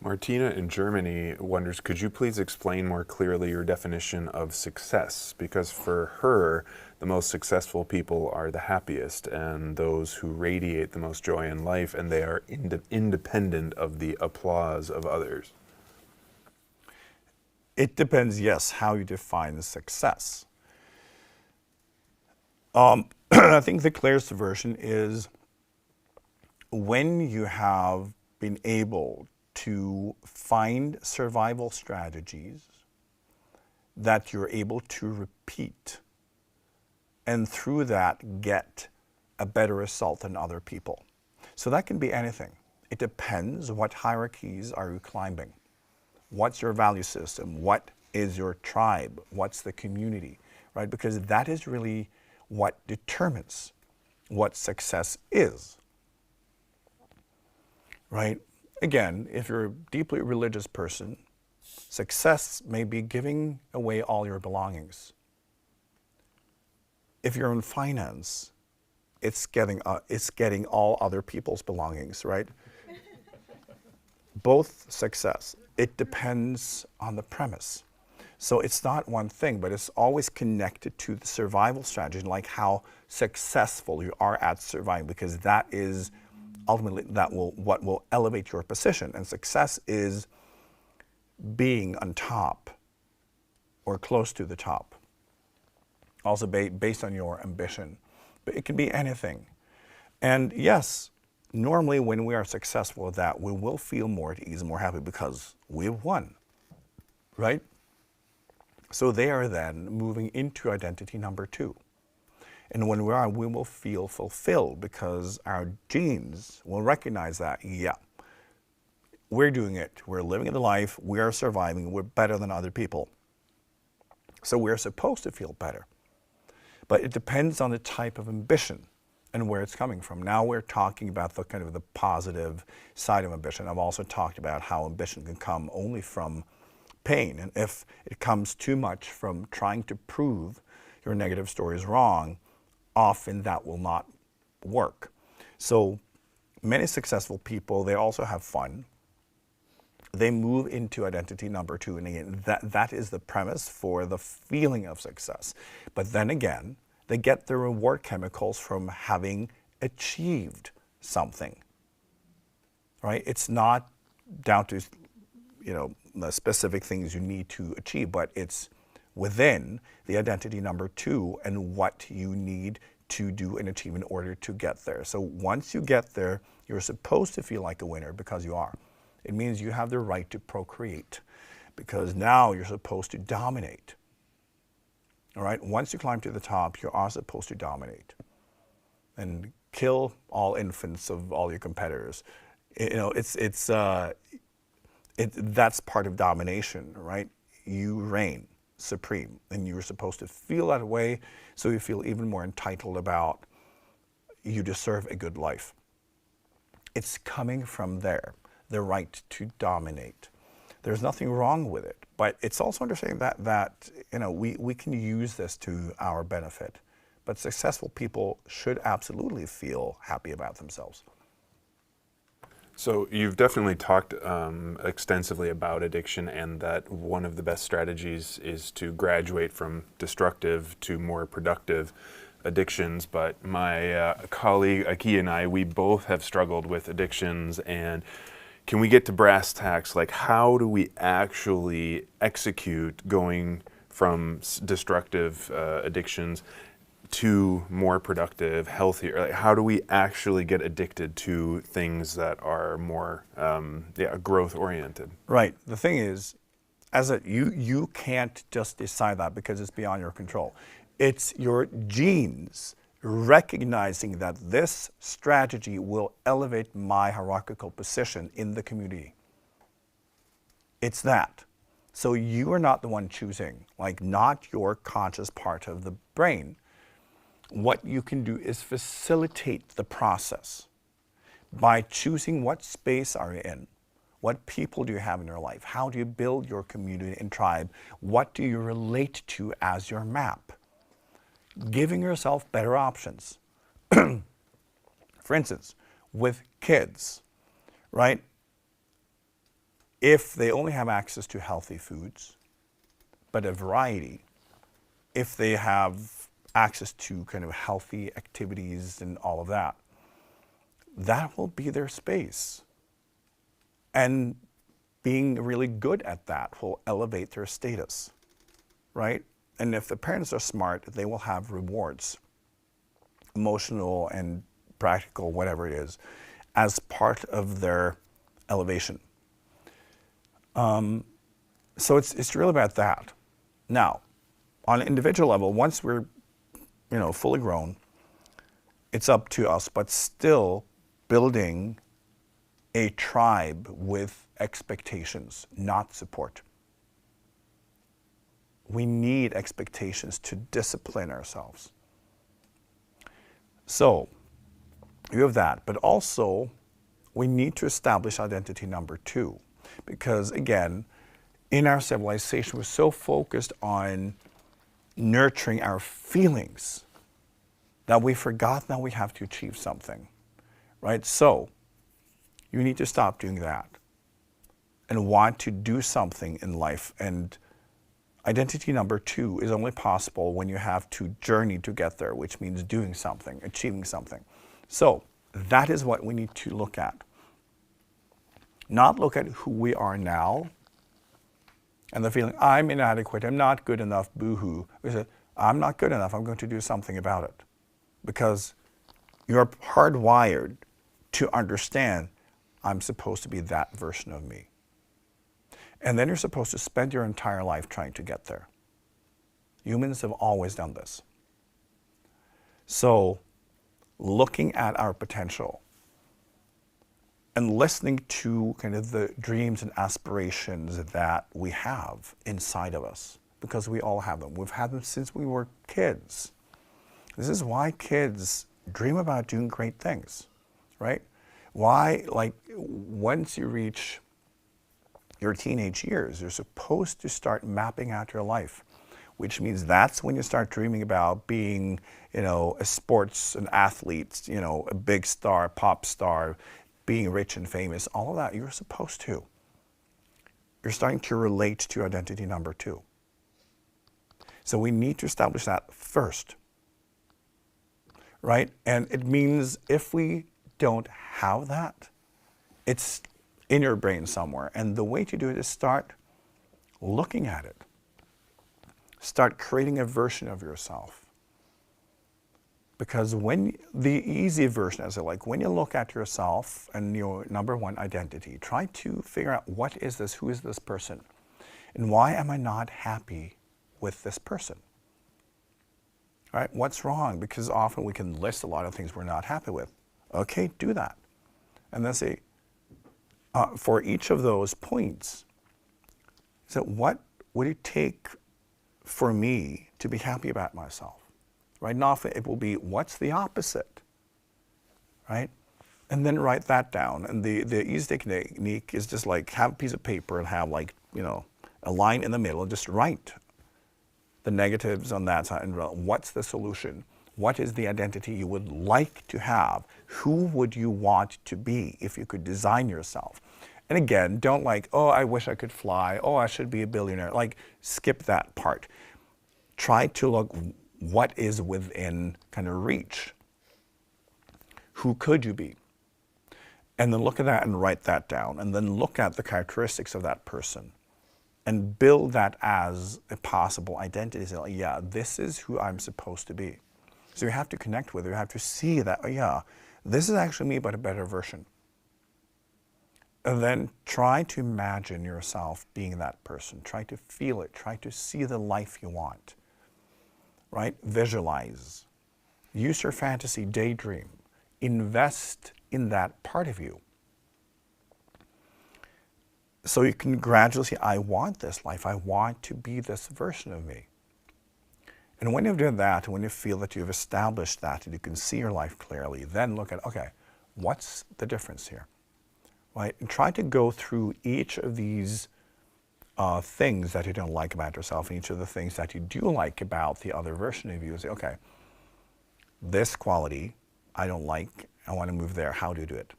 Martina in Germany wonders, could you please explain more clearly your definition of success? Because for her, the most successful people are the happiest and those who radiate the most joy in life, and they are independent of the applause of others. It depends, yes, how you define success. I think the clearest version is when you have been able to find survival strategies that you're able to repeat, and through that get a better result than other people. So that can be anything. It depends what hierarchies are you climbing. What's your value system? What is your tribe? What's the community, right? Because that is really what determines what success is, right? again, if you're a deeply religious person, success may be giving away all your belongings. If you're in finance, it's getting all other people's belongings, right? Both success. It depends on the premise. So it's not one thing, but it's always connected to the survival strategy, like how successful you are at surviving, because that is ultimately what will elevate your position. And success is being on top or close to the top. Also based on your ambition. But it can be anything. And yes, normally when we are successful at that, we will feel more at ease and more happy because we've won, right? So they are then moving into identity number 2. And when we are, we will feel fulfilled because our genes will recognize that, yeah, we're doing it. We're living the life. We are surviving. We're better than other people. So we're supposed to feel better. But it depends on the type of ambition and where it's coming from. Now we're talking about the kind of the positive side of ambition. I've also talked about how ambition can come only from pain. And if it comes too much from trying to prove your negative story is wrong, often that will not work. So many successful people, they also have fun. They move into identity number 2. And again, that is the premise for the feeling of success. But then again, they get the reward chemicals from having achieved something, right? It's not down to, the specific things you need to achieve, but it's within the identity number 2 and what you need to do and achieve in order to get there. So once you get there, you're supposed to feel like a winner because you are. It means you have the right to procreate because now you're supposed to dominate. All right? Once you climb to the top, you are supposed to dominate and kill all infants of all your competitors. That's part of domination, right? You reign supreme, and you're supposed to feel that way so you feel even more entitled about you deserve a good life. It's coming from there, the right to dominate. There's nothing wrong with it, but it's also understanding that we can use this to our benefit. But successful people should absolutely feel happy about themselves. So you've definitely talked extensively about addiction and that one of the best strategies is to graduate from destructive to more productive addictions. But my colleague IKYA and I, we both have struggled with addictions. And can we get to brass tacks? Like, how do we actually execute going from destructive addictions to more productive, healthier? Like, how do we actually get addicted to things that are more growth oriented? Right. The thing is, you can't just decide that because it's beyond your control. It's your genes recognizing that this strategy will elevate my hierarchical position in the community. It's that. So you are not the one choosing, like not your conscious part of the brain. What you can do is facilitate the process by choosing what space are you in, what people do you have in your life, how do you build your community and tribe, what do you relate to as your map, giving yourself better options. For instance, with kids, right? If they only have access to healthy foods, but a variety, if they have access to kind of healthy activities and all of that, that will be their space. And being really good at that will elevate their status, right? And if the parents are smart, they will have rewards, emotional and practical, whatever it is, as part of their elevation. So it's really about that. Now, on an individual level, once we're fully grown, it's up to us, but still building a tribe with expectations, not support. We need expectations to discipline ourselves. So you have that, but also we need to establish identity number 2. Because again, in our civilization, we're so focused on nurturing our feelings that we forgot that we have to achieve something, right? So you need to stop doing that and want to do something in life. And identity number 2 is only possible when you have to journey to get there, which means doing something, achieving something. So that is what we need to look at. Not look at who we are now and the feeling, I'm inadequate, I'm not good enough, boo-hoo. We say, I'm not good enough, I'm going to do something about it. Because you're hardwired to understand, I'm supposed to be that version of me. And then you're supposed to spend your entire life trying to get there. Humans have always done this. So, looking at our potential and listening to kind of the dreams and aspirations that we have inside of us, because we all have them. We've had them since we were kids. This is why kids dream about doing great things, right? Why, like, once you reach your teenage years, you're supposed to start mapping out your life, which means that's when you start dreaming about being, a sports, an athlete, a big star, pop star, being rich and famous, all of that, you're supposed to. You're starting to relate to identity number 2. So we need to establish that first, right? And it means if we don't have that, it's in your brain somewhere. And the way to do it is start looking at it. Start creating a version of yourself. Because when the easy version, as I like, when you look at yourself and your number 1 identity, try to figure out what is this, who is this person, and why am I not happy with this person? All right, what's wrong? Because often we can list a lot of things we're not happy with. Okay, do that. And then say, for each of those points, so what would it take for me to be happy about myself? Right? And often it will be, what's the opposite? Right? And then write that down. And the easy technique is just like have a piece of paper and have like, a line in the middle and just write the negatives on that side and what's the solution? What is the identity you would like to have? Who would you want to be if you could design yourself? And again, don't like, oh, I wish I could fly. Oh, I should be a billionaire. Like, skip that part. Try to look what is within kind of reach. Who could you be? And then look at that and write that down. And then look at the characteristics of that person and build that as a possible identity. So, yeah, this is who I'm supposed to be. So you have to connect with it. You have to see that, oh, yeah, this is actually me, but a better version. And then try to imagine yourself being that person. Try to feel it. Try to see the life you want. Right? Visualize. Use your fantasy, daydream. Invest in that part of you. So you can gradually see, I want this life. I want to be this version of me. And when you've done that, when you feel that you've established that and you can see your life clearly, then look at, okay, what's the difference here? Right? And try to go through each of these things that you don't like about yourself and each of the things that you do like about the other version of you and say, okay, this quality I don't like, I want to move there. How do you do it?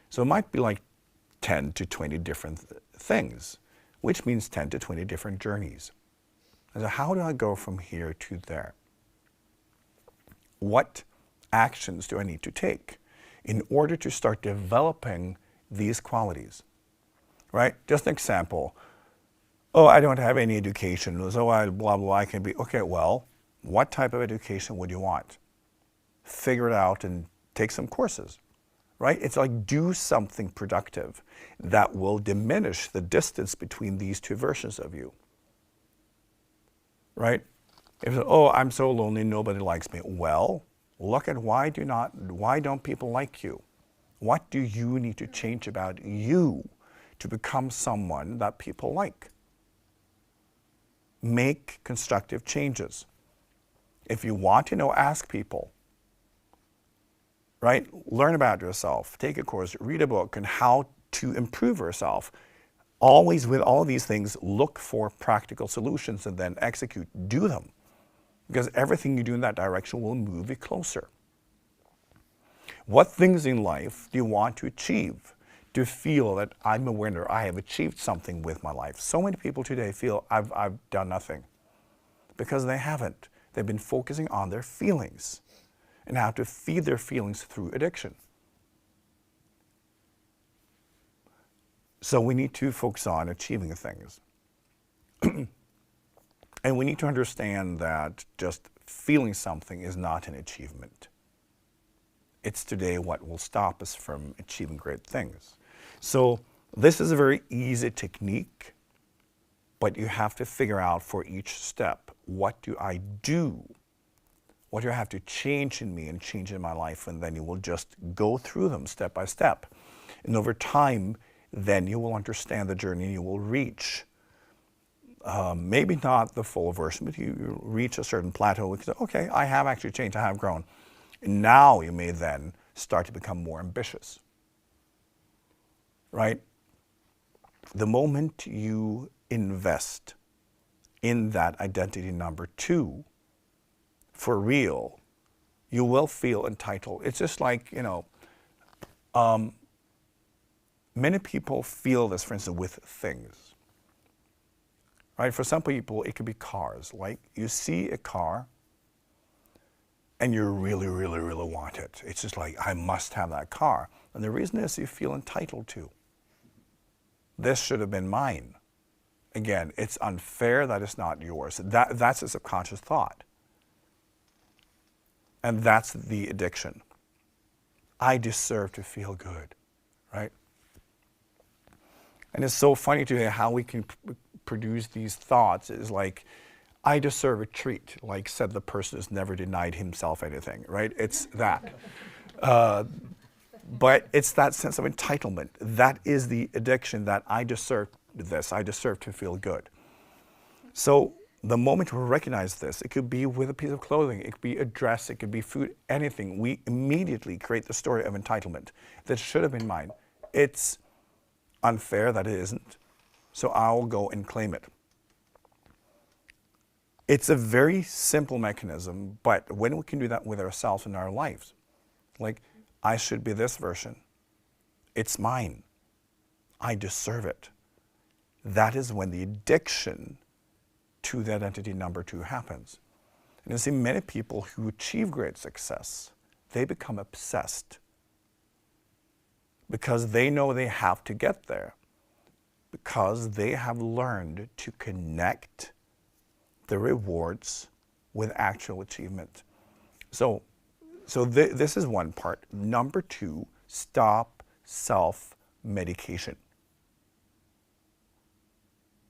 So it might be like 10 to 20 different things, which means 10 to 20 different journeys. And so how do I go from here to there? What actions do I need to take in order to start developing these qualities? Right? Just an example. Oh, I don't have any education. So I blah, blah, I can be. Okay, well, what type of education would you want? Figure it out and take some courses. Right? It's like do something productive that will diminish the distance between these two versions of you. Right? If, oh, I'm so lonely, nobody likes me. Well, look at why don't people like you? What do you need to change about you to become someone that people like? Make constructive changes. If you want to know, ask people. right? Learn about yourself, take a course, read a book on how to improve yourself. Always with all these things, look for practical solutions and then execute, do them. Because everything you do in that direction will move you closer. What things in life do you want to achieve? To feel that I'm a winner, I have achieved something with my life. So many people today feel I've done nothing because they haven't. They've been focusing on their feelings and how to feed their feelings through addiction. So we need to focus on achieving things. And we need to understand that just feeling something is not an achievement. It's today what will stop us from achieving great things. So this is a very easy technique, but you have to figure out for each step, what do I do? What do I have to change in me and change in my life? And then you will just go through them step by step. And over time, then you will understand the journey and you will reach, maybe not the full version, but you reach a certain plateau. You say, okay, I have actually changed, I have grown. And now you may then start to become more ambitious, right? The moment you invest in that identity number 2, for real, you will feel entitled. It's just like, many people feel this, for instance, with things, right? For some people, it could be cars. Like you see a car and you really, really, really want it. It's just like, I must have that car. And the reason is you feel entitled to. This should have been mine. Again, it's unfair that it's not yours. That's a subconscious thought. And that's the addiction. I deserve to feel good, right? And it's so funny to hear how we can produce these thoughts. It's like, I deserve a treat, like said the person who's never denied himself anything, right? It's that. But it's that sense of entitlement. That is the addiction, that I deserve this. I deserve to feel good. So the moment we recognize this, it could be with a piece of clothing, it could be a dress, it could be food, anything. We immediately create the story of entitlement. That should have been mine. It's unfair that it isn't, so I'll go and claim it. It's a very simple mechanism, but when we can do that with ourselves in our lives, like, I should be this version. It's mine. I deserve it. That is when the addiction to the identity number 2 happens. And you see many people who achieve great success, they become obsessed because they know they have to get there, because they have learned to connect the rewards with actual achievement. So this is one part. Number 2, stop self-medication.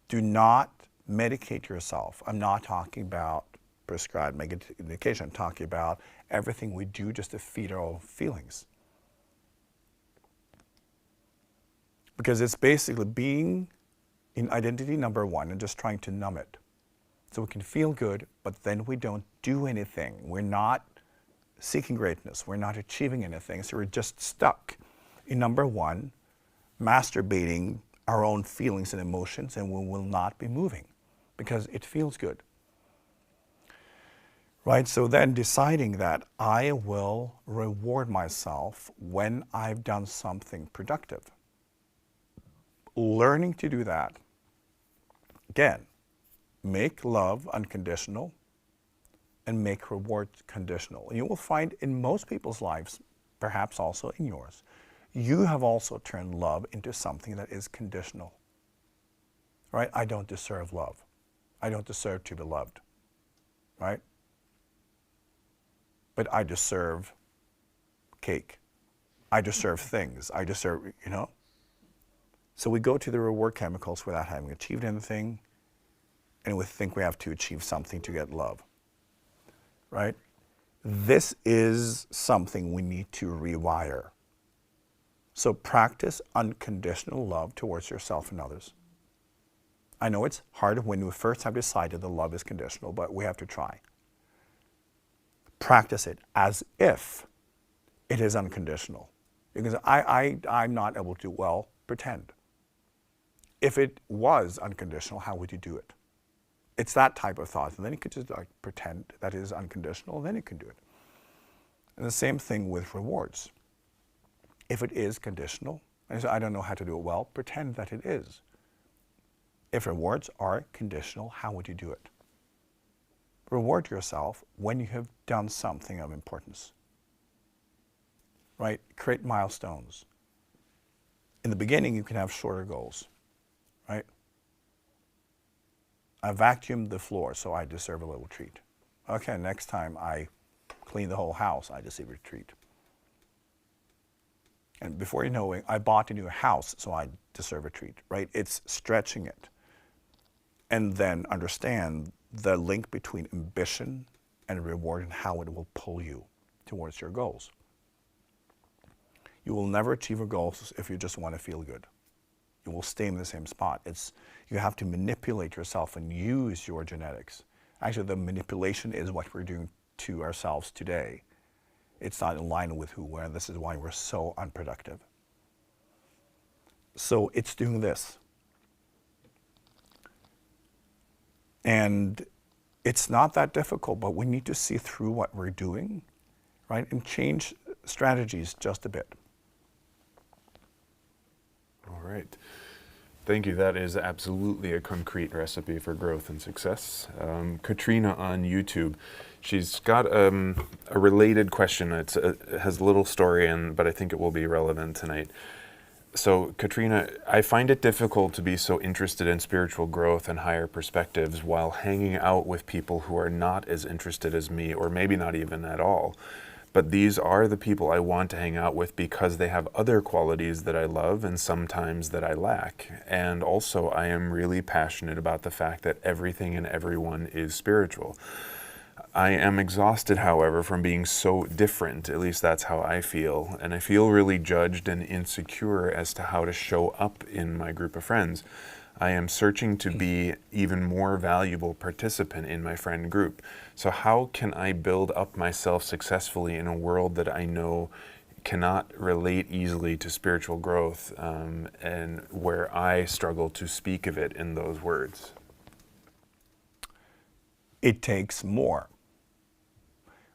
Do not medicate yourself. I'm not talking about prescribed medication. I'm talking about everything we do just to feed our own feelings. Because it's basically being in identity number 1 and just trying to numb it. So we can feel good, but then we don't do anything. We're not seeking greatness. We're not achieving anything. So we're just stuck in number 1, masturbating our own feelings and emotions, and we will not be moving because it feels good. Right? So then deciding that I will reward myself when I've done something productive. Learning to do that. Again, make love unconditional and make reward conditional. And you will find in most people's lives, perhaps also in yours, you have also turned love into something that is conditional. Right? I don't deserve love. I don't deserve to be loved. Right? But I deserve cake. I deserve things. I deserve, So we go to the reward chemicals without having achieved anything, and we think we have to achieve something to get love. Right? This is something we need to rewire. So practice unconditional love towards yourself and others. I know it's hard when we first have decided that love is conditional, but we have to try. Practice it as if it is unconditional. Because I'm not able to, well, pretend. If it was unconditional, how would you do it? It's that type of thought. And then you could just like pretend that it is unconditional, and then you can do it. And the same thing with rewards. If it is conditional, and I don't know how to do it well, pretend that it is. If rewards are conditional, how would you do it? Reward yourself when you have done something of importance. Right? Create milestones. In the beginning, you can have shorter goals. Right? I vacuumed the floor, so I deserve a little treat. Okay, next time I clean the whole house, I deserve a treat. And before you know it, I bought a new house, so I deserve a treat, right? It's stretching it. And then understand the link between ambition and reward and how it will pull you towards your goals. You will never achieve your goals if you just want to feel good. You will stay in the same spot. You have to manipulate yourself and use your genetics. Actually, the manipulation is what we're doing to ourselves today. It's not in line with who we are. This is why we're so unproductive. So it's doing this. And it's not that difficult, but we need to see through what we're doing, right? And change strategies just a bit. All right. Thank you. That is absolutely a concrete recipe for growth and success. Katrina on YouTube, she's got a related question. It has a little story, but I think it will be relevant tonight. So, Katrina, I find it difficult to be so interested in spiritual growth and higher perspectives while hanging out with people who are not as interested as me, or maybe not even at all. But these are the people I want to hang out with because they have other qualities that I love and sometimes that I lack. And also, I am really passionate about the fact that everything and everyone is spiritual. I am exhausted, however, from being so different. At least that's how I feel. And I feel really judged and insecure as to how to show up in my group of friends. I am searching to be even more valuable participant in my friend group. So how can I build up myself successfully in a world that I know cannot relate easily to spiritual growth, and where I struggle to speak of it in those words? It takes more,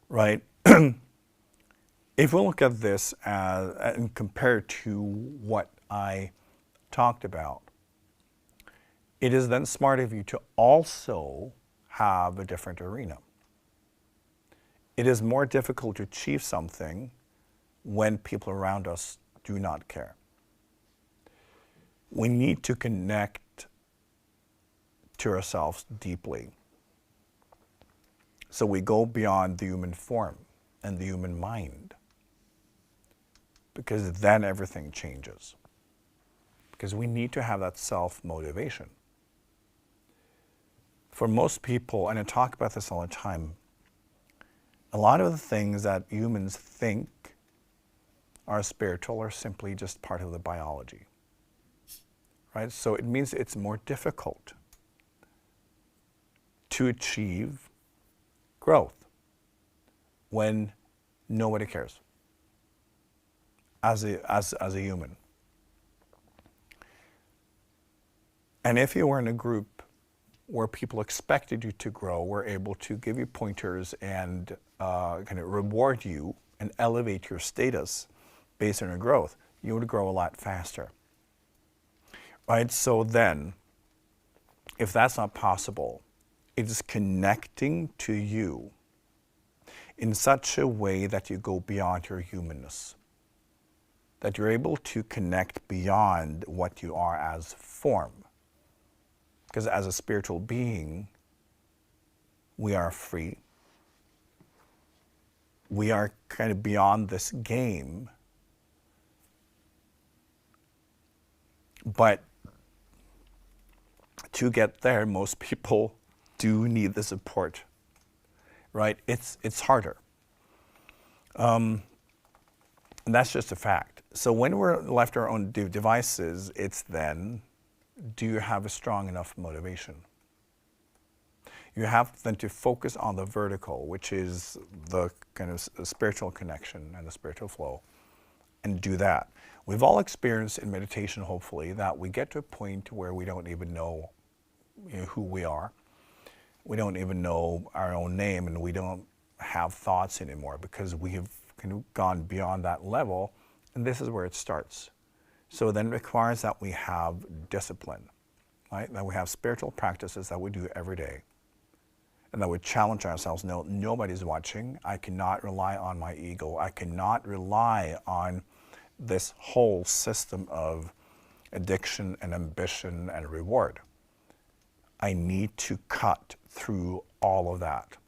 right? If we look at this and compare to what I talked about, it is then smart of you to also have a different arena. It is more difficult to achieve something when people around us do not care. We need to connect to ourselves deeply. So we go beyond the human form and the human mind, because then everything changes. Because we need to have that self-motivation. For most people, and I talk about this all the time, a lot of the things that humans think are spiritual are simply just part of the biology, right? So it means it's more difficult to achieve growth when nobody cares as a human. And if you were in a group where people expected you to grow, were able to give you pointers and kind of reward you and elevate your status based on your growth, you would grow a lot faster. Right? So then, if that's not possible, it is connecting to you in such a way that you go beyond your humanness, that you're able to connect beyond what you are as form. Because as a spiritual being, we are free. We are kind of beyond this game. But to get there, most people do need the support, right? It's harder. And that's just a fact. So when we're left to our own devices, it's then, do you have a strong enough motivation? You have then to focus on the vertical, which is the kind of spiritual connection and the spiritual flow, and do that. We've all experienced in meditation, hopefully, that we get to a point where we don't even know, who we are. We don't even know our own name, and we don't have thoughts anymore because we have kind of gone beyond that level, and this is where it starts. So then it requires that we have discipline, right? That we have spiritual practices that we do every day, and that we challenge ourselves. No, nobody's watching. I cannot rely on my ego. I cannot rely on this whole system of addiction and ambition and reward. I need to cut through all of that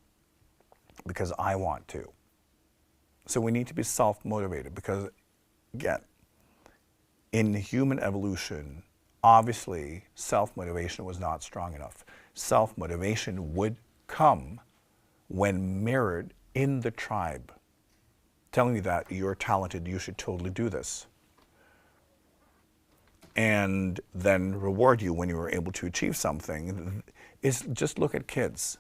because I want to. So we need to be self-motivated because, again, in human evolution, obviously self-motivation was not strong enough. Self-motivation would come when mirrored in the tribe, telling you that you're talented, you should totally do this. And then reward you when you were able to achieve something. Is just look at kids,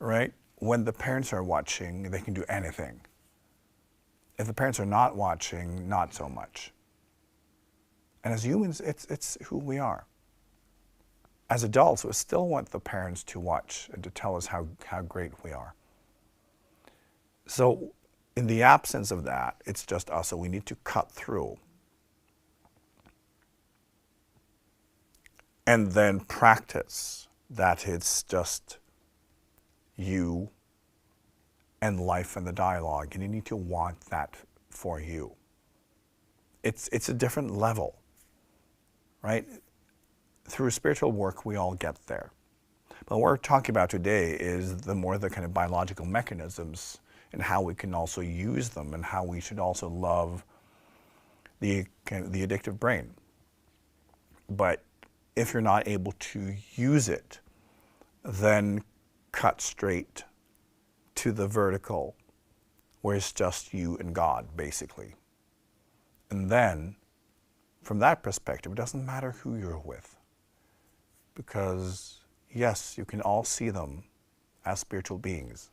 right? When the parents are watching, they can do anything. If the parents are not watching, not so much. And as humans, it's who we are. As adults, we still want the parents to watch and to tell us how great we are. So in the absence of that, it's just us, so we need to cut through. And then practice that it's just you and life and the dialogue, and you need to want that for you. It's a different level, right? Through spiritual work, we all get there. But what we're talking about today is the kind of biological mechanisms and how we can also use them and how we should also love the addictive brain. But if you're not able to use it, then cut straight to the vertical, where it's just you and God, basically. And then, from that perspective, it doesn't matter who you're with. Because, yes, you can all see them as spiritual beings.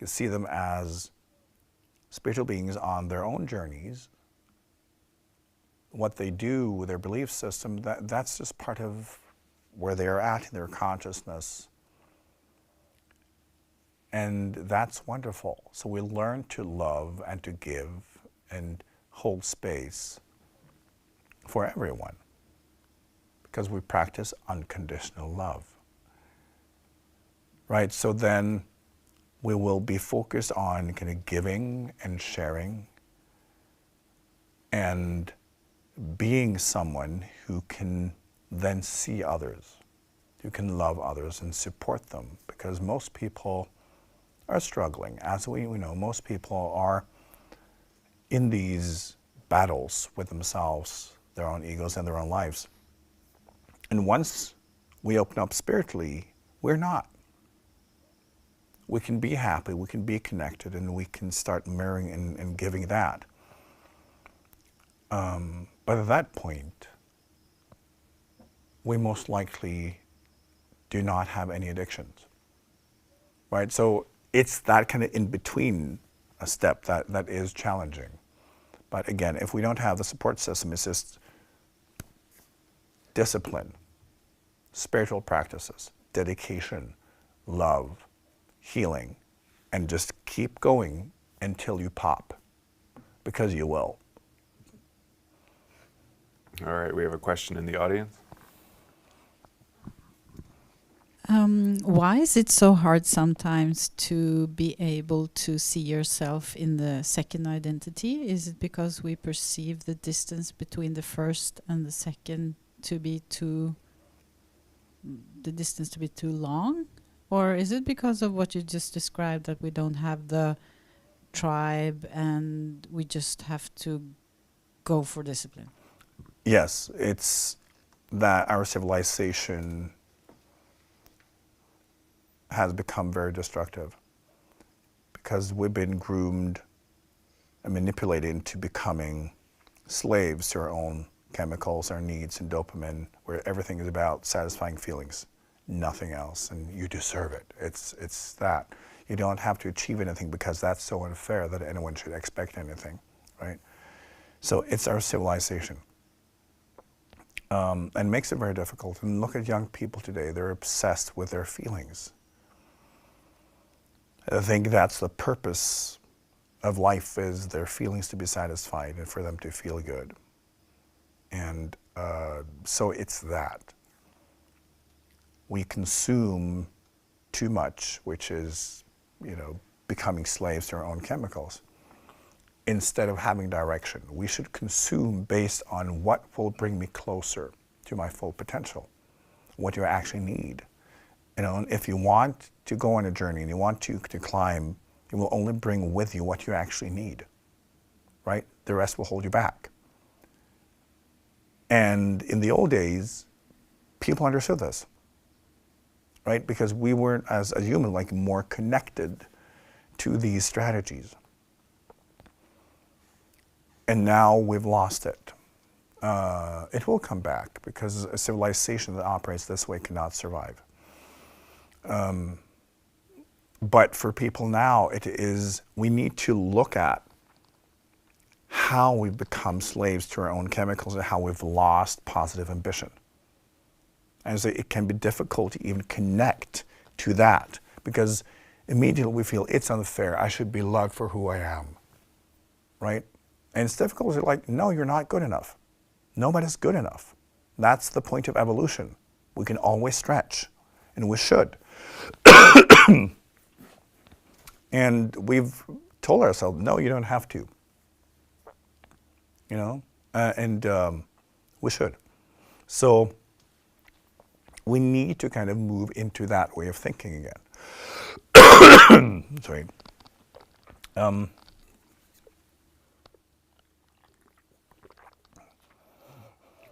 You see them as spiritual beings on their own journeys. What they do, their belief system, that's just part of where they're at in their consciousness. And that's wonderful. So we learn to love and to give and hold space for everyone because we practice unconditional love. Right? So then we will be focused on kind of giving and sharing and being someone who can then see others, who can love others and support them, because most people are struggling. As we know, most people are in these battles with themselves, their own egos and their own lives. And once we open up spiritually, we're not. We can be happy, we can be connected, and we can start mirroring and giving that. But at that point, we most likely do not have any addictions, right? So it's that kind of in-between a step that is challenging. But again, if we don't have the support system, it's just discipline, spiritual practices, dedication, love, healing, and just keep going until you pop, because you will. All right, we have a question in the audience. Why is it so hard sometimes to be able to see yourself in the second identity? Is it because we perceive the distance between the first and the second to be too long? Or is it because of what you just described, that we don't have the tribe and we just have to go for discipline? Yes, it's that our civilization has become very destructive because we've been groomed and manipulated into becoming slaves to our own chemicals, our needs, and dopamine, where everything is about satisfying feelings nothing else, and you deserve it. It's that. You don't have to achieve anything because that's so unfair that anyone should expect anything, right? So it's our civilization. And makes it very difficult. And look at young people today, they're obsessed with their feelings. I think that's the purpose of life, is their feelings to be satisfied and for them to feel good. And so it's that. We consume too much, which is, becoming slaves to our own chemicals, instead of having direction. We should consume based on what will bring me closer to my full potential, what you actually need. And if you want to go on a journey and you want to climb, it will only bring with you what you actually need, right? The rest will hold you back. And in the old days, people understood this, right? Because we weren't, as a human, more connected to these strategies. And now we've lost it. It will come back, because a civilization that operates this way cannot survive. But for people now, we need to look at how we've become slaves to our own chemicals and how we've lost positive ambition. And so it can be difficult to even connect to that, because immediately we feel it's unfair, I should be loved for who I am, right? And it's difficult to no, you're not good enough. Nobody's good enough. That's the point of evolution. We can always stretch, and we should. And we've told ourselves, no, you don't have to. And we should. So we need to kind of move into that way of thinking again. Sorry.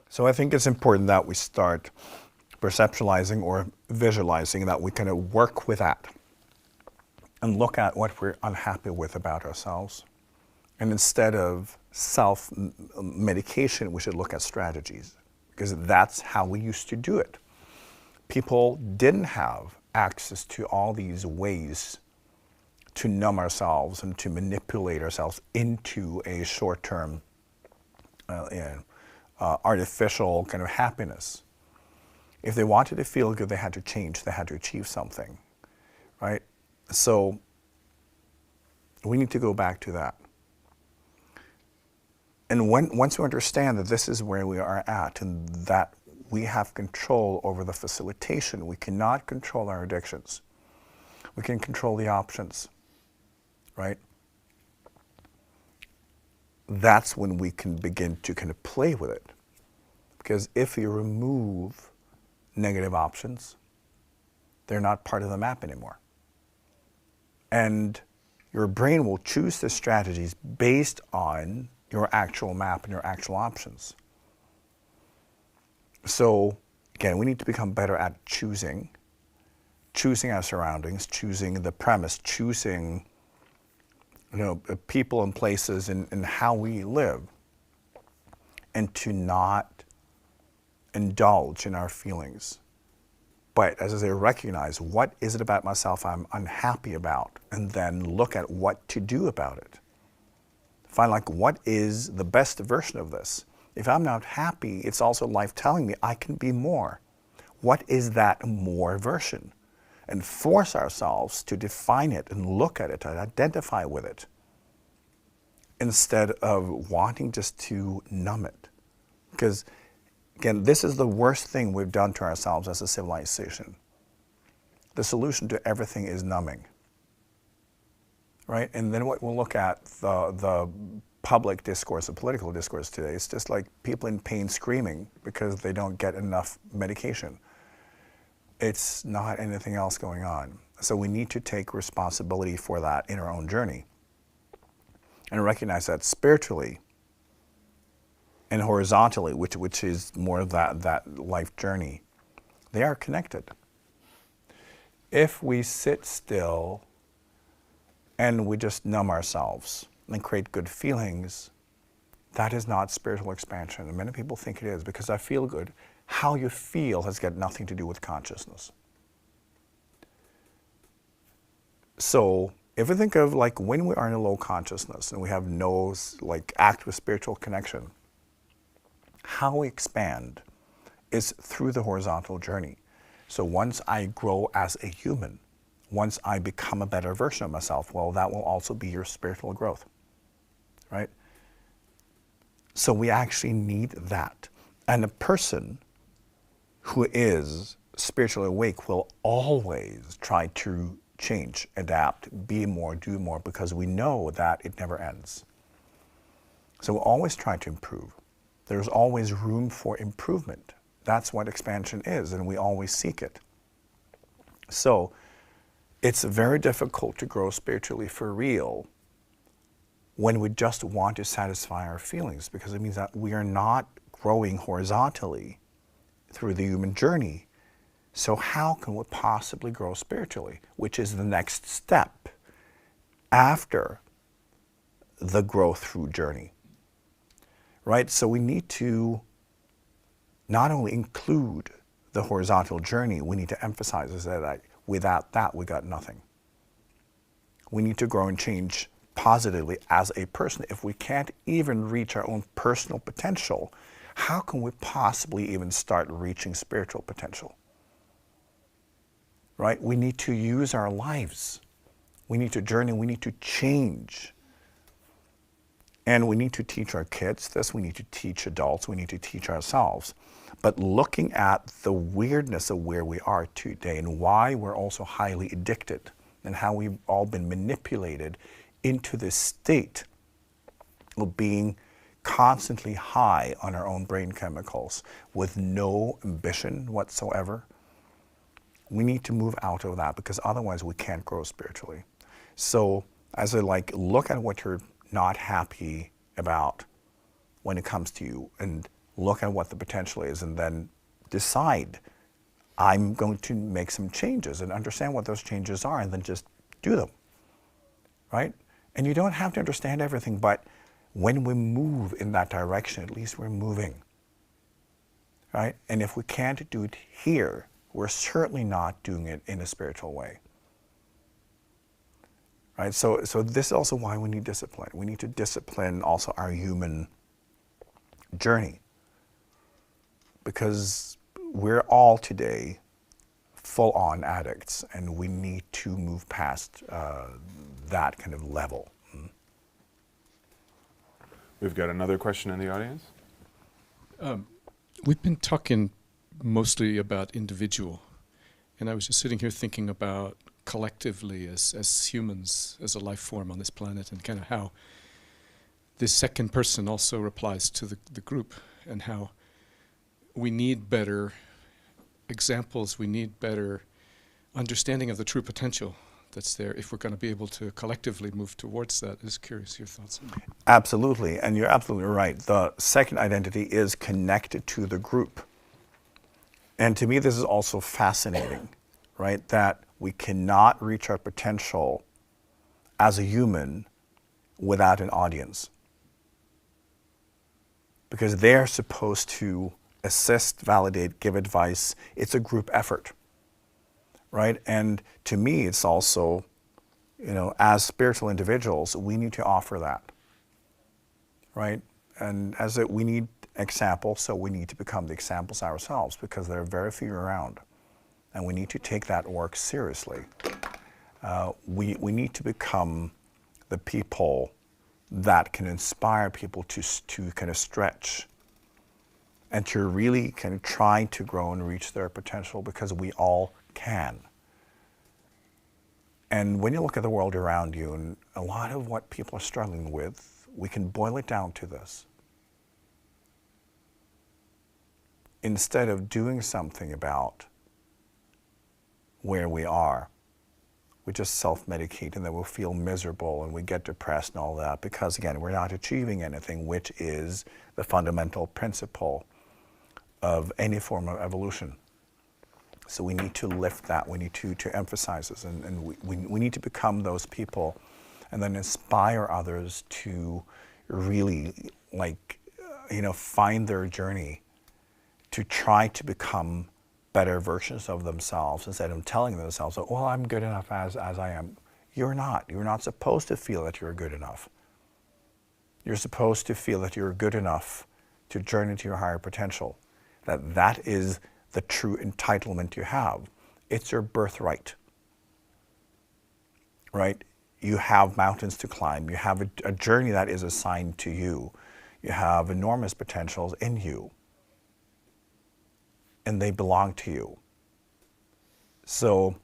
So I think it's important that we start perceptualizing or visualizing, that we kind of work with that and look at what we're unhappy with about ourselves. And instead of self-medication, we should look at strategies, because that's how we used to do it. People didn't have access to all these ways to numb ourselves and to manipulate ourselves into a short-term artificial kind of happiness. If they wanted to feel good, they had to change, they had to achieve something, right? So we need to go back to that. And once we understand that this is where we are at, and that we have control over the facilitation, we cannot control our addictions. We can control the options, right? That's when we can begin to kind of play with it. Because if you remove negative options, they're not part of the map anymore. And your brain will choose the strategies based on your actual map and your actual options. So again, we need to become better at choosing our surroundings, choosing the premise, choosing people and places and how we live, and to not indulge in our feelings. But as I say, recognize, what is it about myself I'm unhappy about, and then look at what to do about it. Find what is the best version of this. If I'm not happy, it's also life telling me I can be more. What is that more version? And force ourselves to define it and look at it and identify with it, instead of wanting just to numb it. Because again, this is the worst thing we've done to ourselves as a civilization. The solution to everything is numbing, right? And then what we'll look at, the public discourse, the political discourse today, it's just like people in pain screaming because they don't get enough medication. It's not anything else going on. So we need to take responsibility for that in our own journey, and recognize that spiritually and horizontally, which is more of that life journey, they are connected. If we sit still and we just numb ourselves and create good feelings, that is not spiritual expansion. And many people think it is, because I feel good. How you feel has got nothing to do with consciousness. So if we think of like when we are in a low consciousness and we have no like active spiritual connection, how we expand is through the horizontal journey. So once I grow as a human, once I become a better version of myself, well, that will also be your spiritual growth, right? So we actually need that. And a person who is spiritually awake will always try to change, adapt, be more, do more, because we know that it never ends. So we'll always try to improve. There's always room for improvement. That's what expansion is, and we always seek it. So it's very difficult to grow spiritually for real when we just want to satisfy our feelings, because it means that we are not growing horizontally through the human journey. So how can we possibly grow spiritually, which is the next step after the growth through journey, right? So we need to not only include the horizontal journey, we need to emphasize is that without that, we got nothing. We need to grow and change positively as a person. If we can't even reach our own personal potential, how can we possibly even start reaching spiritual potential? Right? We need to use our lives. We need to journey. We need to change. And we need to teach our kids this. We need to teach adults. We need to teach ourselves. But looking at the weirdness of where we are today and why we're also highly addicted and how we've all been manipulated into this state of being constantly high on our own brain chemicals with no ambition whatsoever, we need to move out of that, because otherwise we can't grow spiritually. So as I look at what you're not happy about when it comes to you and look at what the potential is, and then decide I'm going to make some changes and understand what those changes are, and then just do them, right? And you don't have to understand everything, but when we move in that direction, at least we're moving, right? And if we can't do it here, we're certainly not doing it in a spiritual way, right? So this is also why we need discipline. We need to discipline also our human journey, because we're all today full-on addicts, and we need to move past that kind of level. We've got another question in the audience. We've been talking mostly about individual, and I was just sitting here thinking about collectively as humans, as a life form on this planet, and kind of how this second person also applies to the group, and how we need better examples, we need better understanding of the true potential that's there if we're going to be able to collectively move towards that. I was curious your thoughts on that. Absolutely, and you're absolutely right. The second identity is connected to the group. And to me, this is also fascinating, right? That we cannot reach our potential as a human without an audience, because they're supposed to assist, validate, give advice. It's a group effort, right? And to me, it's also, as spiritual individuals, we need to offer that, right? And we need examples, so we need to become the examples ourselves, because there are very few around, and we need to take that work seriously. We need to become the people that can inspire people to kind of stretch and to really kind of try to grow and reach their potential, because we all can. And when you look at the world around you and a lot of what people are struggling with, we can boil it down to this. Instead of doing something about where we are, we just self-medicate, and then we'll feel miserable and we get depressed and all that, because again, we're not achieving anything, which is the fundamental principle of any form of evolution. So we need to lift that, we need to emphasize this, and we need to become those people, and then inspire others to really find their journey, to try to become better versions of themselves, instead of telling themselves, well, I'm good enough as I am. You're not. You're not supposed to feel that you're good enough. You're supposed to feel that you're good enough to journey to your higher potential, that is the true entitlement you have. It's your birthright, right? You have mountains to climb. You have a journey that is assigned to you. You have enormous potentials in you, and they belong to you. So,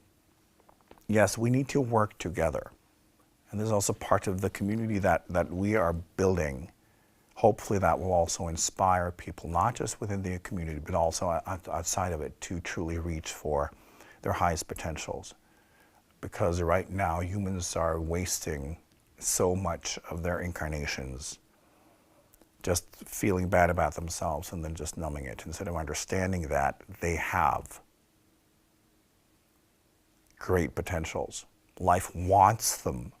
yes, we need to work together. And this is also part of the community that we are building. Hopefully that will also inspire people, not just within the community, but also outside of it, to truly reach for their highest potentials. Because right now, humans are wasting so much of their incarnations just feeling bad about themselves and then just numbing it, instead of understanding that they have great potentials. Life wants them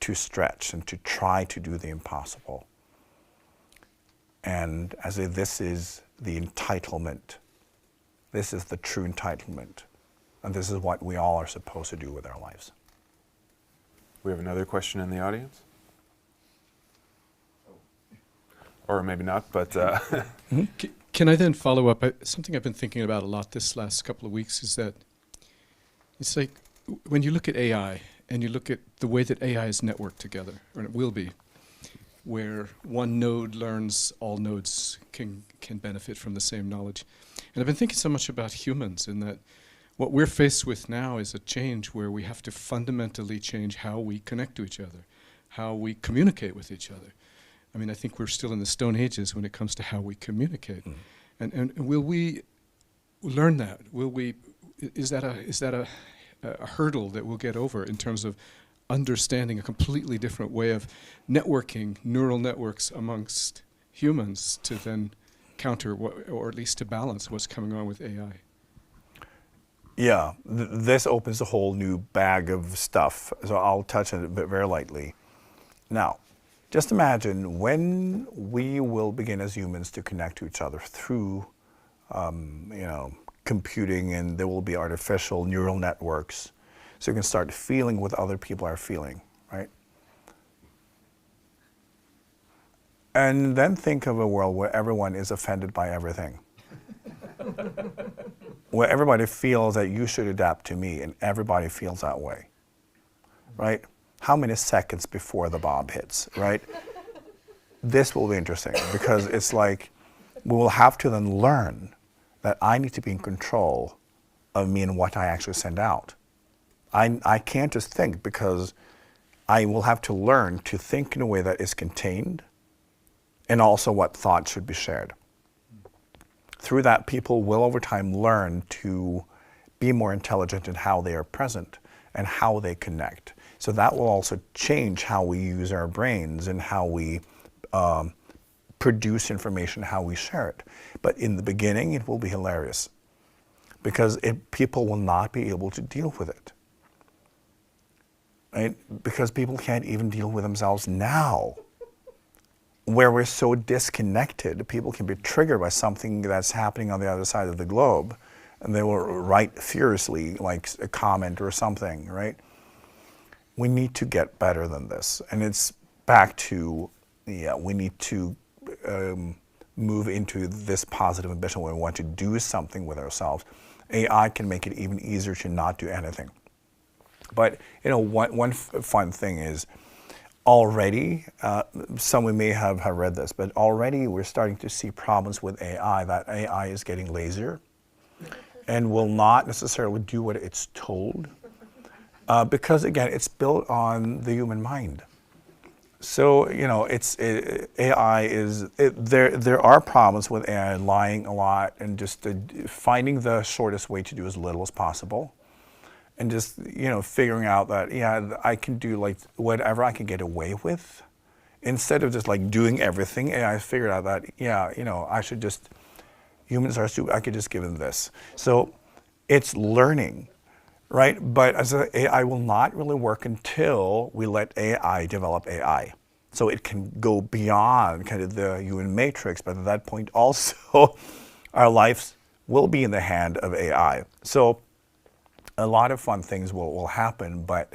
to stretch and to try to do the impossible. And I say, this is the entitlement. This is the true entitlement. And this is what we all are supposed to do with our lives. We have another question in the audience? Or maybe not, but... Can I then follow up? Something I've been thinking about a lot this last couple of weeks is that it's like when you look at AI and you look at the way that AI is networked together, or it will be, where one node learns, all nodes can benefit from the same knowledge. And I've been thinking so much about humans, in that what we're faced with now is a change where we have to fundamentally change how we connect to each other, how we communicate with each other. I mean, I think we're still in the Stone Ages when it comes to how we communicate. Mm. And will we learn that? Is that a hurdle that we'll get over in terms of understanding a completely different way of networking neural networks amongst humans to then counter or at least to balance what's coming on with AI? Yeah, this opens a whole new bag of stuff, so I'll touch on it very lightly. Now, just imagine when we will begin as humans to connect to each other through, computing, and there will be artificial neural networks, so you can start feeling what other people are feeling, right? And then think of a world where everyone is offended by everything. Where everybody feels that you should adapt to me, and everybody feels that way, right? How many seconds before the bomb hits, right? This will be interesting, because it's like we will have to then learn that I need to be in control of me and what I actually send out. I can't just think, because I will have to learn to think in a way that is contained, and also what thoughts should be shared. Through that, people will over time learn to be more intelligent in how they are present and how they connect. So that will also change how we use our brains and how we produce information, how we share it. But in the beginning, it will be hilarious, because people will not be able to deal with it. Right? Because people can't even deal with themselves now, where we're so disconnected. People can be triggered by something that's happening on the other side of the globe, and they will write furiously, like a comment or something, right? We need to get better than this. And it's back to, we need to move into this positive ambition where we want to do something with ourselves. AI can make it even easier to not do anything. But one fun thing is, already, some we may have read this, but already we're starting to see problems with AI, that AI is getting lazier and will not necessarily do what it's told. Because again, it's built on the human mind. So, AI is, there are problems with AI lying a lot and just finding the shortest way to do as little as possible. And just, figuring out that, I can do like whatever I can get away with. Instead of just like doing everything, AI figured out that, I should just, humans are stupid, I could just give them this. So it's learning. Right, but as AI will not really work until we let AI develop AI. So it can go beyond kind of the human matrix, but at that point also our lives will be in the hand of AI. So a lot of fun things will happen, but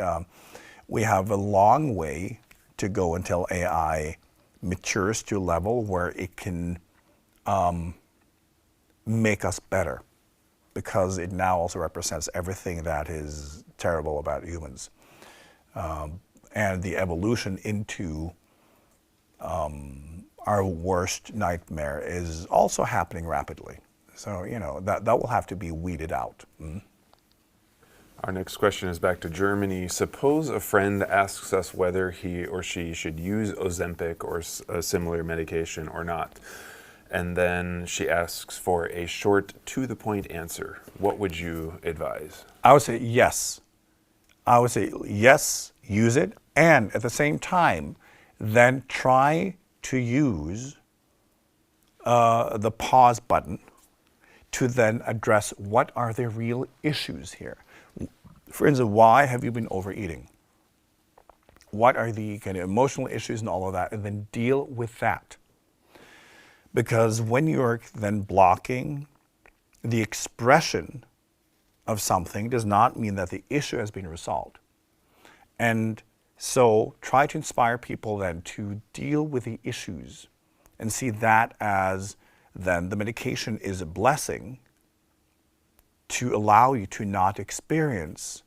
We have a long way to go until AI matures to a level where it can make us better, because it now also represents everything that is terrible about humans. And the evolution into our worst nightmare is also happening rapidly. So, you know, that will have to be weeded out. Our next question is back to Germany. Suppose a friend asks us whether he or she should use Ozempic or a similar medication or not. And then she asks for a short, to-the-point answer. What would you advise? I would say yes. I would say yes, use it. And at the same time, then try to use the pause button to then address what are the real issues here. For instance, why have you been overeating? What are the kind of emotional issues and all of that? And then deal with that. Because when you're then blocking the expression of something, does not mean that the issue has been resolved. And so try to inspire people then to deal with the issues and see that as then the medication is a blessing to allow you to not experience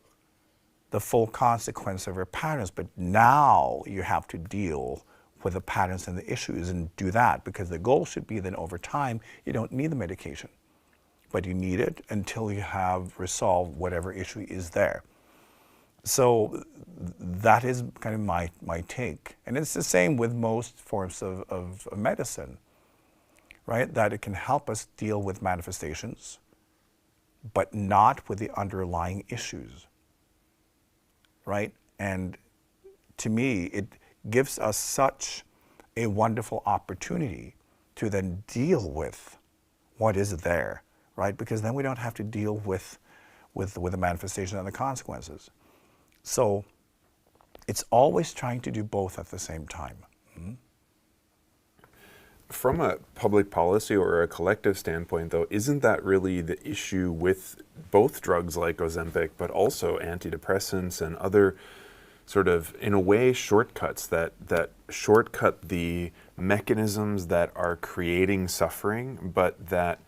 the full consequence of your patterns. But now you have to deal with the patterns and the issues and do that, because the goal should be then over time, you don't need the medication, but you need it until you have resolved whatever issue is there. So that is kind of my take. And it's the same with most forms of medicine, right? That it can help us deal with manifestations, but not with the underlying issues, right? And to me, it gives us such a wonderful opportunity to then deal with what is there, right? Because then we don't have to deal with the manifestation and the consequences. So it's always trying to do both at the same time. From a public policy or a collective standpoint, though, isn't that really the issue with both drugs like Ozempic, but also antidepressants and other sort of, in a way, shortcuts that shortcut the mechanisms that are creating suffering, but that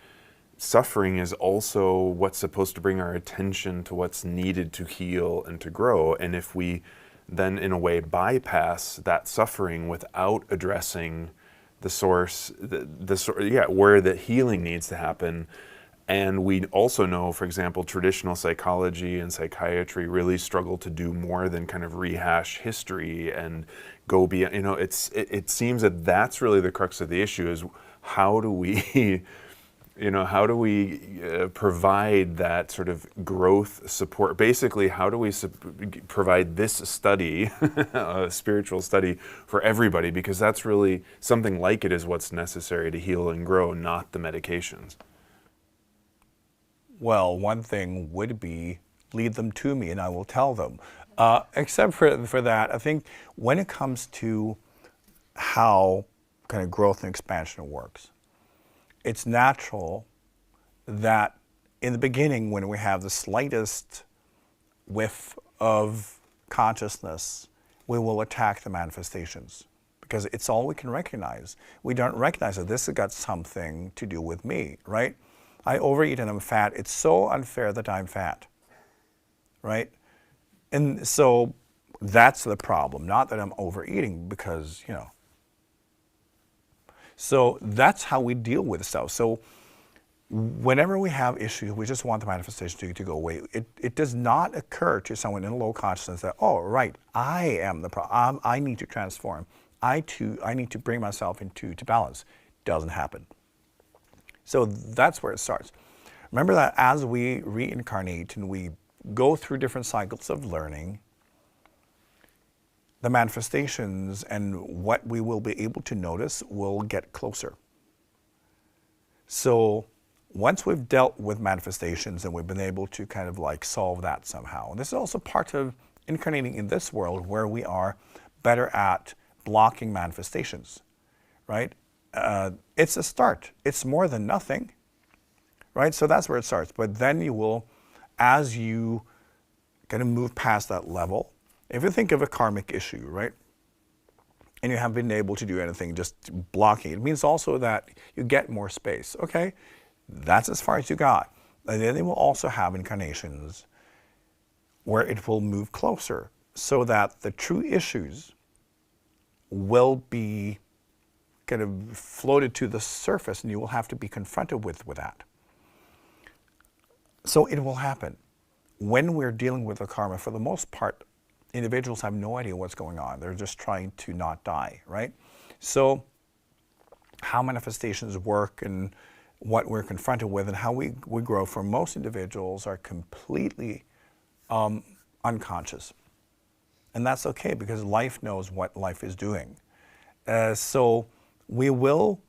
suffering is also what's supposed to bring our attention to what's needed to heal and to grow. And if we then, in a way, bypass that suffering without addressing the source, where the healing needs to happen. And we also know, for example, traditional psychology and psychiatry really struggle to do more than kind of rehash history and go beyond. You know, it seems that that's really the crux of the issue: is how do we, provide that sort of growth support? Basically, how do we provide this study, a spiritual study, for everybody? Because that's really something like it is what's necessary to heal and grow, not the medications. Well, one thing would be lead them to me and I will tell them. Except for that, I think when it comes to how kind of growth and expansion works, it's natural that in the beginning, when we have the slightest whiff of consciousness, we will attack the manifestations, because it's all we can recognize. We don't recognize that this has got something to do with me, right? I overeat and I'm fat. It's so unfair that I'm fat, right? And so that's the problem, not that I'm overeating, because, you know. So that's how we deal with stuff. So whenever we have issues, we just want the manifestation to go away. It does not occur to someone in low consciousness that, oh, right, I am the problem. I need to transform. I need to bring myself into balance. Doesn't happen. So that's where it starts. Remember that as we reincarnate and we go through different cycles of learning, the manifestations and what we will be able to notice will get closer. So once we've dealt with manifestations and we've been able to kind of like solve that somehow, and this is also part of incarnating in this world where we are better at blocking manifestations, right? It's a start. It's more than nothing, right? So that's where it starts. But then you will, as you kind of move past that level, If you think of a karmic issue, right, and you haven't been able to do anything, just blocking it means also that you get more space. Okay, that's as far as you got. And then they will also have incarnations where it will move closer so that the true issues will be kind of floated to the surface, and you will have to be confronted with that. So it will happen. When we're dealing with the karma, for the most part, individuals have no idea what's going on. They're just trying to not die, right? So how manifestations work and what we're confronted with and how we grow for most individuals are completely unconscious. And that's okay, because life knows what life is doing. So we will,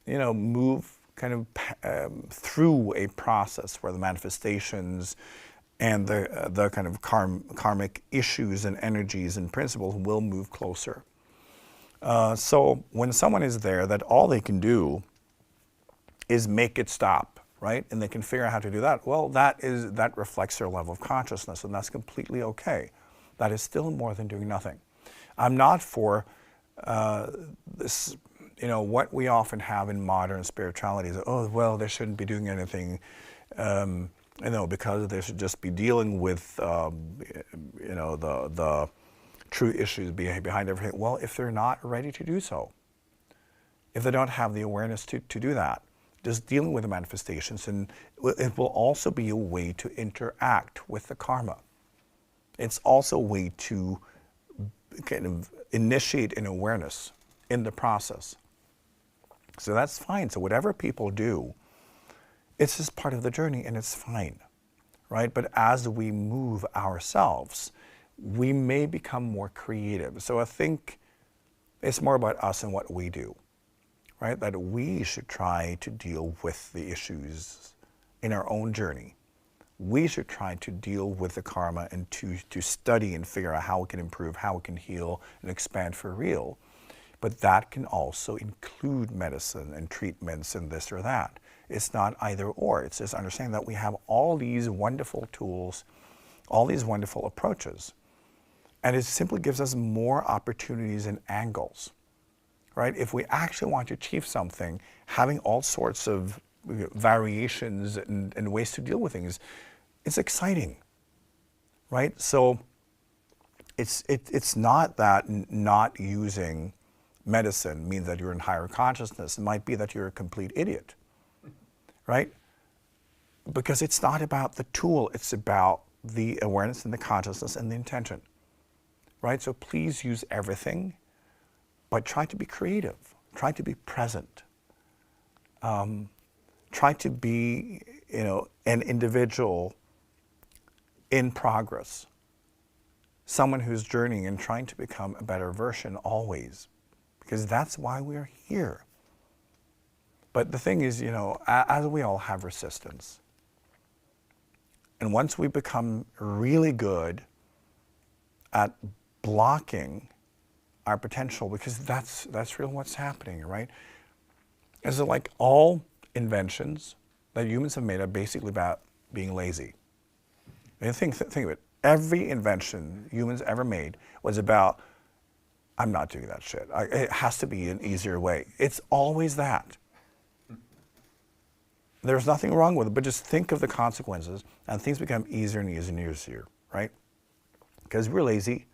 move kind of through a process where the manifestations and the kind of karmic issues and energies and principles will move closer. So when someone is there, that all they can do is make it stop, right? And they can figure out how to do that. Well, that reflects their level of consciousness, and that's completely okay. That is still more than doing nothing. I'm not for this, what we often have in modern spirituality is, oh, well, they shouldn't be doing anything, because they should just be dealing with, the true issues behind everything. Well, if they're not ready to do so, if they don't have the awareness to do that, just dealing with the manifestations, and it will also be a way to interact with the karma. It's also a way to kind of initiate an awareness in the process. So that's fine. So whatever people do, it's just part of the journey, and it's fine, right? But as we move ourselves, we may become more creative. So I think it's more about us and what we do, right? That we should try to deal with the issues in our own journey. We should try to deal with the karma and to study and figure out how it can improve, how it can heal and expand for real. But that can also include medicine and treatments and this or that. It's not either or. It's just understanding that we have all these wonderful tools, all these wonderful approaches. And it simply gives us more opportunities and angles, right? If we actually want to achieve something, having all sorts of variations and ways to deal with things, it's exciting, right? So it's not that not using medicine means that you're in higher consciousness. It might be that you're a complete idiot, right? Because it's not about the tool, it's about the awareness and the consciousness and the intention, right? So please use everything, but try to be creative, try to be present. Try to be, an individual in progress, someone who's journeying and trying to become a better version always, because that's why we're here. But the thing is, as we all have resistance, and once we become really good at blocking our potential, because that's really what's happening, right? Is it like all inventions that humans have made are basically about being lazy? And think of it. Every invention humans ever made was about, I'm not doing that shit. It has to be an easier way. It's always that. There's nothing wrong with it, but just think of the consequences, and things become easier and easier and easier, right? Because we're lazy,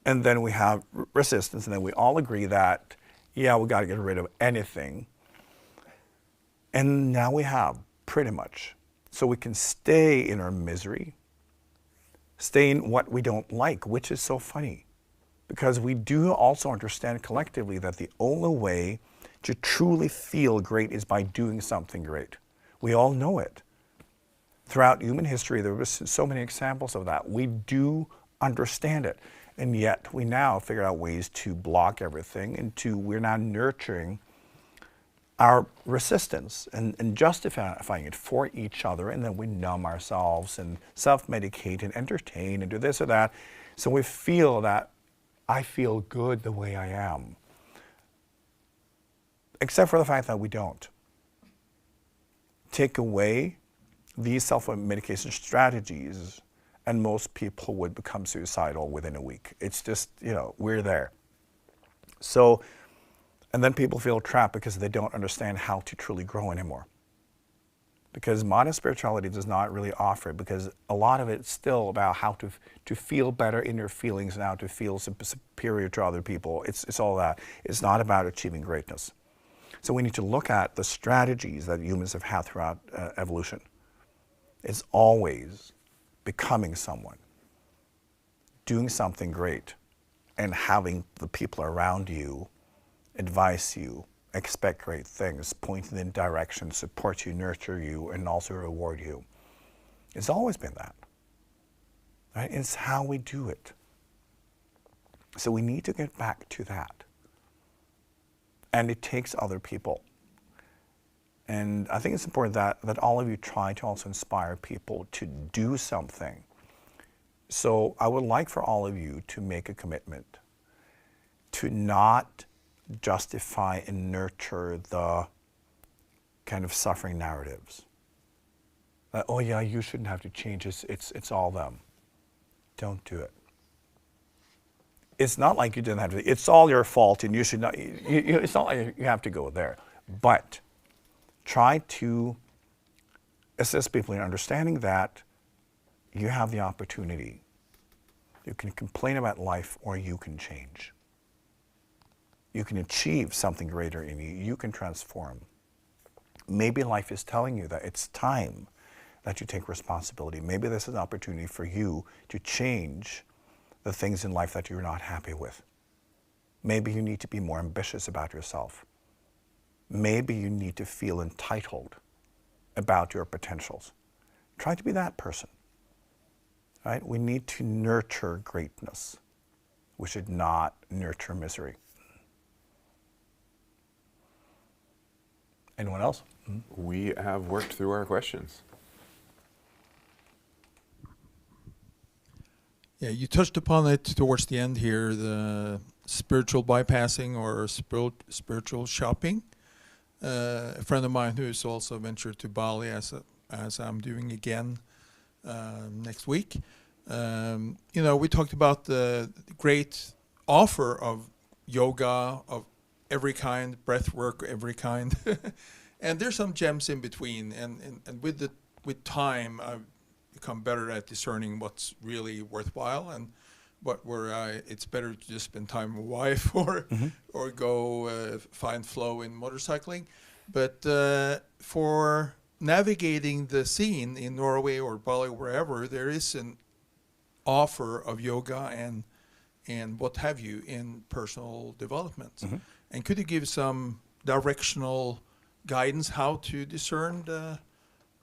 and then we have resistance, and then we all agree that, yeah, we got to get rid of anything. And now we have, pretty much. So we can stay in our misery, stay in what we don't like, which is so funny. Because we do also understand collectively that the only way to truly feel great is by doing something great. We all know it. Throughout human history, there were so many examples of that. We do understand it. And yet we now figure out ways to block everything, and we're now nurturing our resistance and justifying it for each other, and then we numb ourselves and self-medicate and entertain and do this or that. So we feel that I feel good the way I am. Except for the fact that we don't. Take away these self-medication strategies and most people would become suicidal within a week. It's just, we're there. So, and then people feel trapped because they don't understand how to truly grow anymore. Because modern spirituality does not really offer it, because a lot of it's still about how to feel better in your feelings and how to feel superior to other people. It's all that. It's not about achieving greatness. So we need to look at the strategies that humans have had throughout evolution. It's always becoming someone, doing something great, and having the people around you advise you, expect great things, point in direction, support you, nurture you, and also reward you. It's always been that. Right? It's how we do it. So we need to get back to that. And it takes other people. And I think it's important that all of you try to also inspire people to do something. So I would like for all of you to make a commitment to not justify and nurture the kind of suffering narratives. That, oh yeah, you shouldn't have to change, it's all them. Don't do it. It's not like you didn't have to, it's all your fault and you should not, it's not like you have to go there. But try to assist people in understanding that you have the opportunity. You can complain about life or you can change. You can achieve something greater in you. You can transform. Maybe life is telling you that it's time that you take responsibility. Maybe this is an opportunity for you to change the things in life that you're not happy with. Maybe you need to be more ambitious about yourself. Maybe you need to feel entitled about your potentials. Try to be that person. Right? We need to nurture greatness. We should not nurture misery. Anyone else? We have worked through our questions. Yeah, you touched upon it towards the end here, the spiritual bypassing or spiritual shopping. A friend of mine who's also ventured to Bali, as I'm doing again next week. We talked about the great offer of yoga of every kind, breath work every kind, and there's some gems in between. And with time, I've become better at discerning what's really worthwhile and where it's better to just spend time with wife or go find flow in motorcycling. But for navigating the scene in Norway or Bali or wherever, there is an offer of yoga and what have you in personal development. Mm-hmm. And could you give some directional guidance how to discern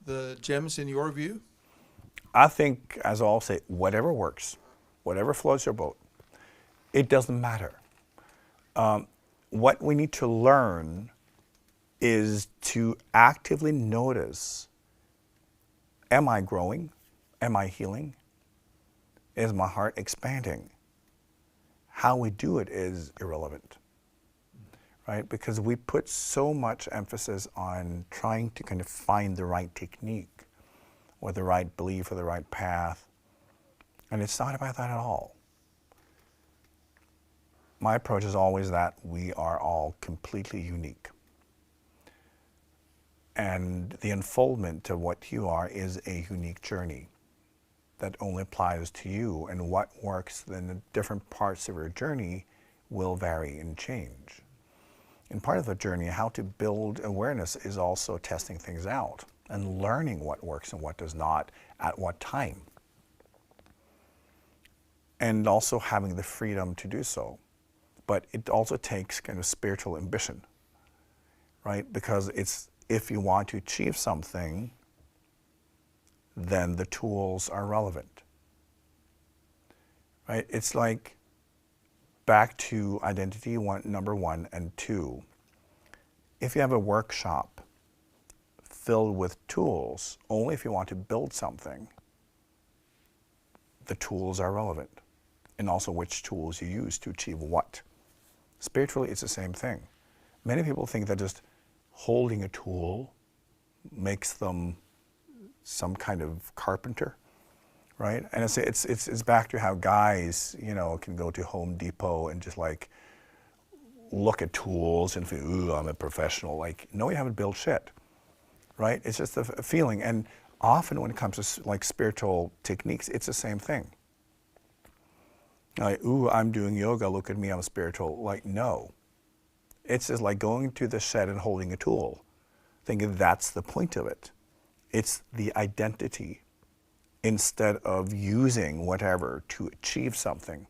the gems in your view? I think, as I'll say, whatever works, whatever floats your boat, it doesn't matter. What we need to learn is to actively notice, am I growing? Am I healing? Is my heart expanding? How we do it is irrelevant, right? Because we put so much emphasis on trying to kind of find the right technique or the right belief or the right path. And it's not about that at all. My approach is always that we are all completely unique. And the unfoldment of what you are is a unique journey that only applies to you. And what works in the different parts of your journey will vary and change. And part of the journey, how to build awareness, is also testing things out and learning what works and what does not at what time. And also having the freedom to do so. But it also takes kind of spiritual ambition, right? Because it's, if you want to achieve something, then the tools are relevant, right? It's like back to identity number one and two. If you have a workshop filled with tools, only if you want to build something, the tools are relevant, and also which tools you use to achieve what. Spiritually, it's the same thing. Many people think that just holding a tool makes them some kind of carpenter, right? And it's back to how guys, you know, can go to Home Depot and just like look at tools and feel, ooh, I'm a professional. Like, no, you haven't built shit, right? It's just a feeling. And often when it comes to like spiritual techniques, it's the same thing. Like, ooh, I'm doing yoga, look at me, I'm spiritual. Like, no. It's just like going to the shed and holding a tool, thinking that's the point of it. It's the identity instead of using whatever to achieve something.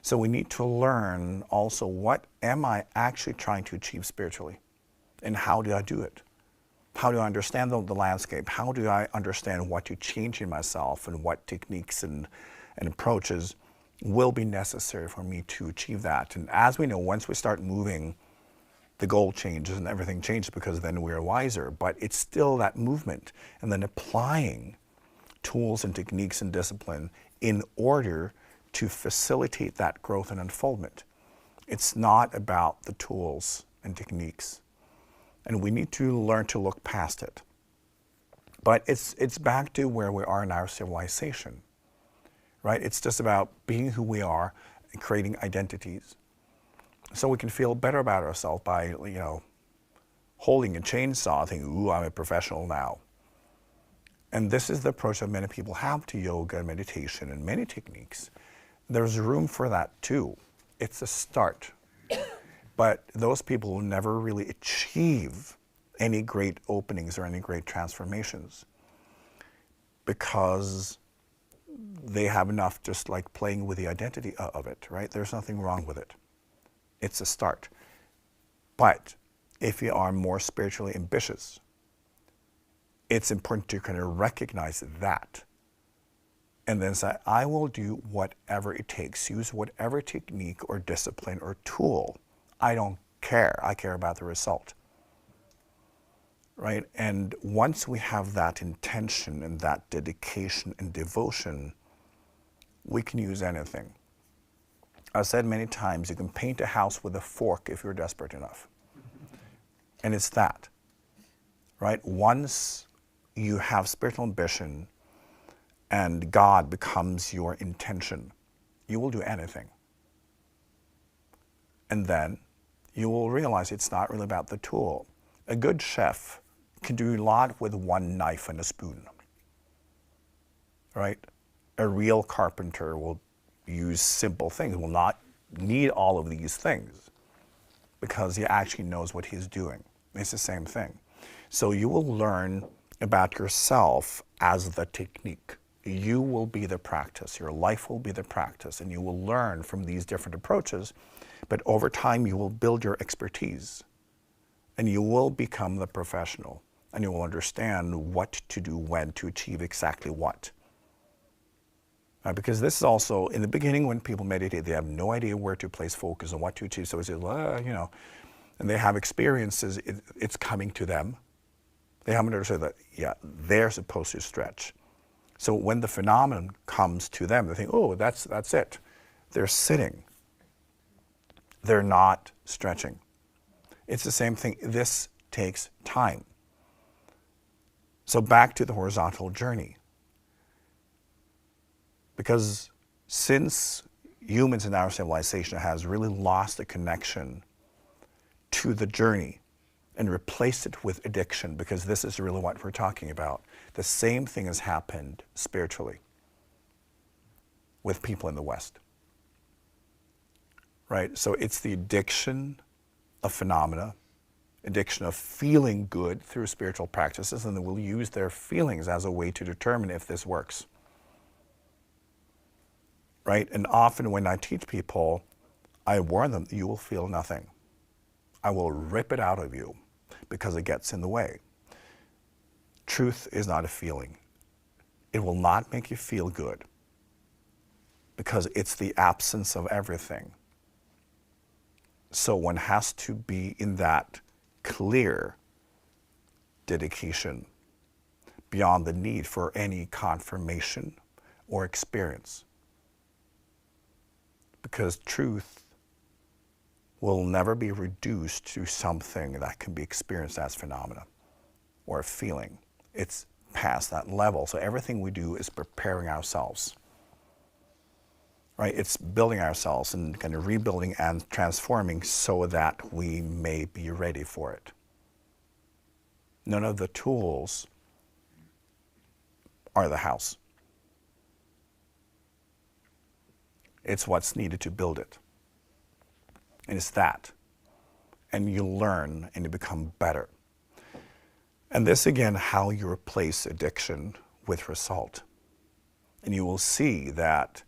So we need to learn also, what am I actually trying to achieve spiritually? And how do I do it? How do I understand the landscape? How do I understand what to change in myself, and what techniques and approaches will be necessary for me to achieve that? And as we know, once we start moving, the goal changes and everything changes, because then we're wiser. But it's still that movement, and then applying tools and techniques and discipline in order to facilitate that growth and unfoldment. It's not about the tools and techniques. And we need to learn to look past it. But it's back to where we are in our civilization, right? It's just about being who we are and creating identities, so we can feel better about ourselves by, you know, holding a chainsaw, thinking, ooh, I'm a professional now. And this is the approach that many people have to yoga and meditation and many techniques. There's room for that too. It's a start. But those people will never really achieve any great openings or any great transformations, because they have enough just like playing with the identity of it, right? There's nothing wrong with it. It's a start. But if you are more spiritually ambitious, it's important to kind of recognize that and then say, I will do whatever it takes, use whatever technique or discipline or tool. I don't care. I care about the result, right? And once we have that intention and that dedication and devotion, we can use anything. I've said many times, you can paint a house with a fork if you're desperate enough. And it's that, right? Once you have spiritual ambition and God becomes your intention, you will do anything. And then you will realize it's not really about the tool. A good chef can do a lot with one knife and a spoon, right? A real carpenter will use simple things, will not need all of these things, because he actually knows what he's doing. It's the same thing. So you will learn about yourself as the technique. You will be the practice. Your life will be the practice, and you will learn from these different approaches. But over time, you will build your expertise, and you will become the professional, and you will understand what to do when to achieve exactly what. Because this is also, in the beginning when people meditate, they have no idea where to place focus and what to achieve. So it's, you know, and they have experiences, it's coming to them. They haven't understood that, yeah, they're supposed to stretch. So when the phenomenon comes to them, they think, oh, that's it. They're sitting. They're not stretching. It's the same thing. This takes time. So back to the horizontal journey. Because since humans in our civilization has really lost the connection to the journey and replaced it with addiction, because this is really what we're talking about, the same thing has happened spiritually with people in the West. Right? So it's the addiction of phenomena, addiction of feeling good through spiritual practices, and they will use their feelings as a way to determine if this works. Right? And often when I teach people, I warn them, you will feel nothing. I will rip it out of you because it gets in the way. Truth is not a feeling. It will not make you feel good because it's the absence of everything. So one has to be in that clear dedication beyond the need for any confirmation or experience. Because truth will never be reduced to something that can be experienced as phenomena or a feeling. It's past that level. So everything we do is preparing ourselves, right? It's building ourselves and kind of rebuilding and transforming so that we may be ready for it. None of the tools are the house. It's what's needed to build it. And it's that. And you learn and you become better. And this again, how you replace addiction with result. And you will see that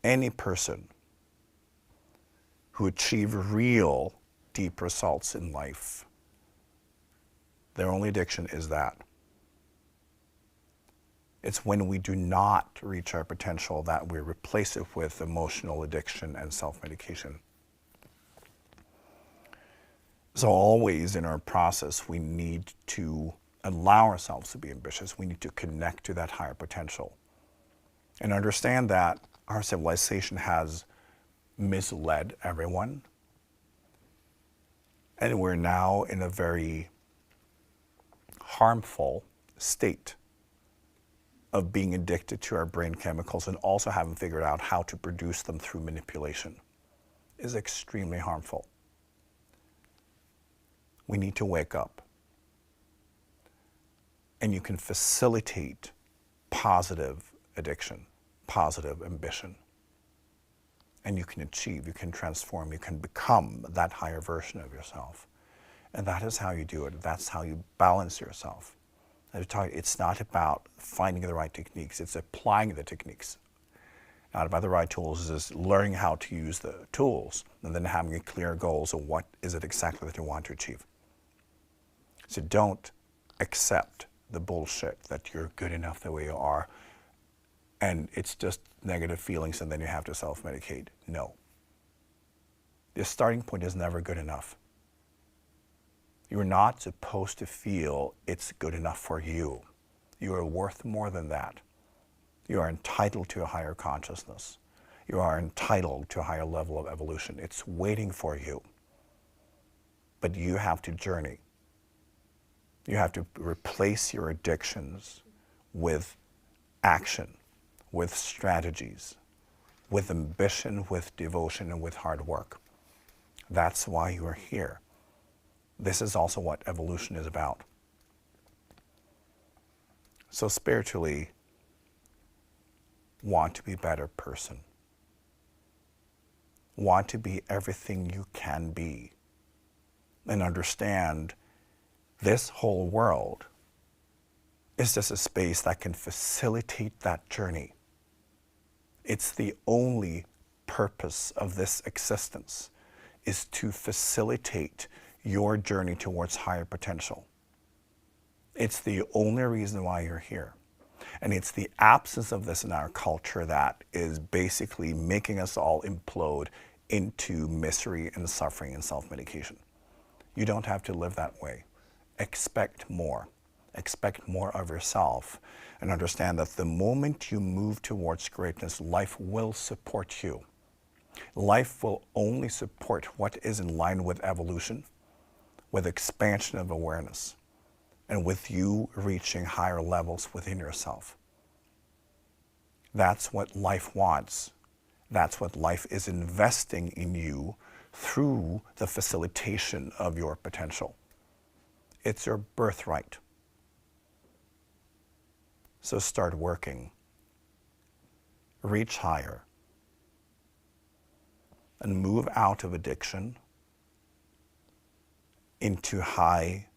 any person who achieve real deep results in life, their only addiction is that. It's when we do not reach our potential that we replace it with emotional addiction and self-medication. So always in our process, we need to allow ourselves to be ambitious. We need to connect to that higher potential and understand that our civilization has misled everyone. And we're now in a very harmful state of being addicted to our brain chemicals and also haven't figured out how to produce them through manipulation. It is extremely harmful. We need to wake up. And you can facilitate positive addiction, positive ambition. And you can achieve, you can transform, you can become that higher version of yourself. And that is how you do it. That's how you balance yourself. It's not about finding the right techniques, it's applying the techniques. Not about the right tools, it's learning how to use the tools and then having a clear goals of what is it exactly that you want to achieve. So don't accept the bullshit that you're good enough the way you are and it's just negative feelings and then you have to self-medicate. No. The starting point is never good enough. You're not supposed to feel it's good enough for you. You are worth more than that. You are entitled to a higher consciousness. You are entitled to a higher level of evolution. It's waiting for you. But you have to journey. You have to replace your addictions with action, with strategies, with ambition, with devotion, and with hard work. That's why you are here. This is also what evolution is about. So spiritually, want to be a better person. Want to be everything you can be. And understand this whole world is just a space that can facilitate that journey. It's the only purpose of this existence, is to facilitate your journey towards higher potential. It's the only reason why you're here. And it's the absence of this in our culture that is basically making us all implode into misery and suffering and self-medication. You don't have to live that way. Expect more. Expect more of yourself and understand that the moment you move towards greatness, life will support you. Life will only support what is in line with evolution, with expansion of awareness, and with you reaching higher levels within yourself. That's what life wants. That's what life is investing in you through the facilitation of your potential. It's your birthright. So start working. Reach higher. And move out of addiction into high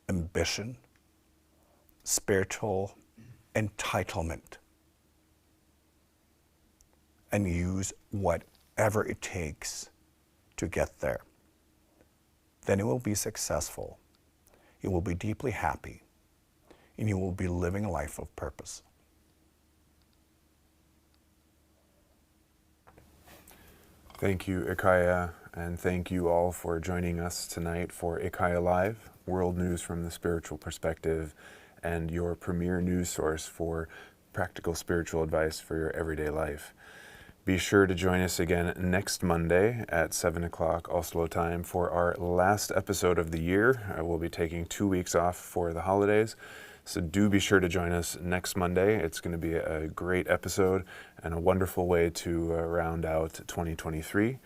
ambition, spiritual entitlement, and use whatever it takes to get there. Then you will be successful, you will be deeply happy, and you will be living a life of purpose. Thank you, IKYA, and thank you all for joining us tonight for IKYA Live, world news from the spiritual perspective, and your premier news source for practical spiritual advice for your everyday life. Be sure to join us again next Monday at 7 o'clock Oslo time for our last episode of the year. We'll be taking 2 weeks off for the holidays. So do be sure to join us next Monday. It's going to be a great episode and a wonderful way to round out 2023.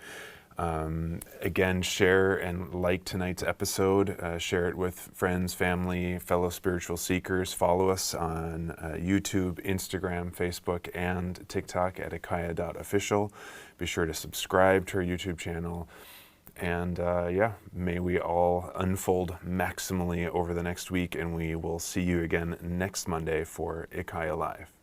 Again, share and like tonight's episode. Share it with friends, family, fellow spiritual seekers. Follow us on YouTube, Instagram, Facebook, and TikTok at IKYA.official. Be sure to subscribe to our YouTube channel. And may we all unfold maximally over the next week, and we will see you again next Monday for IKYA Live.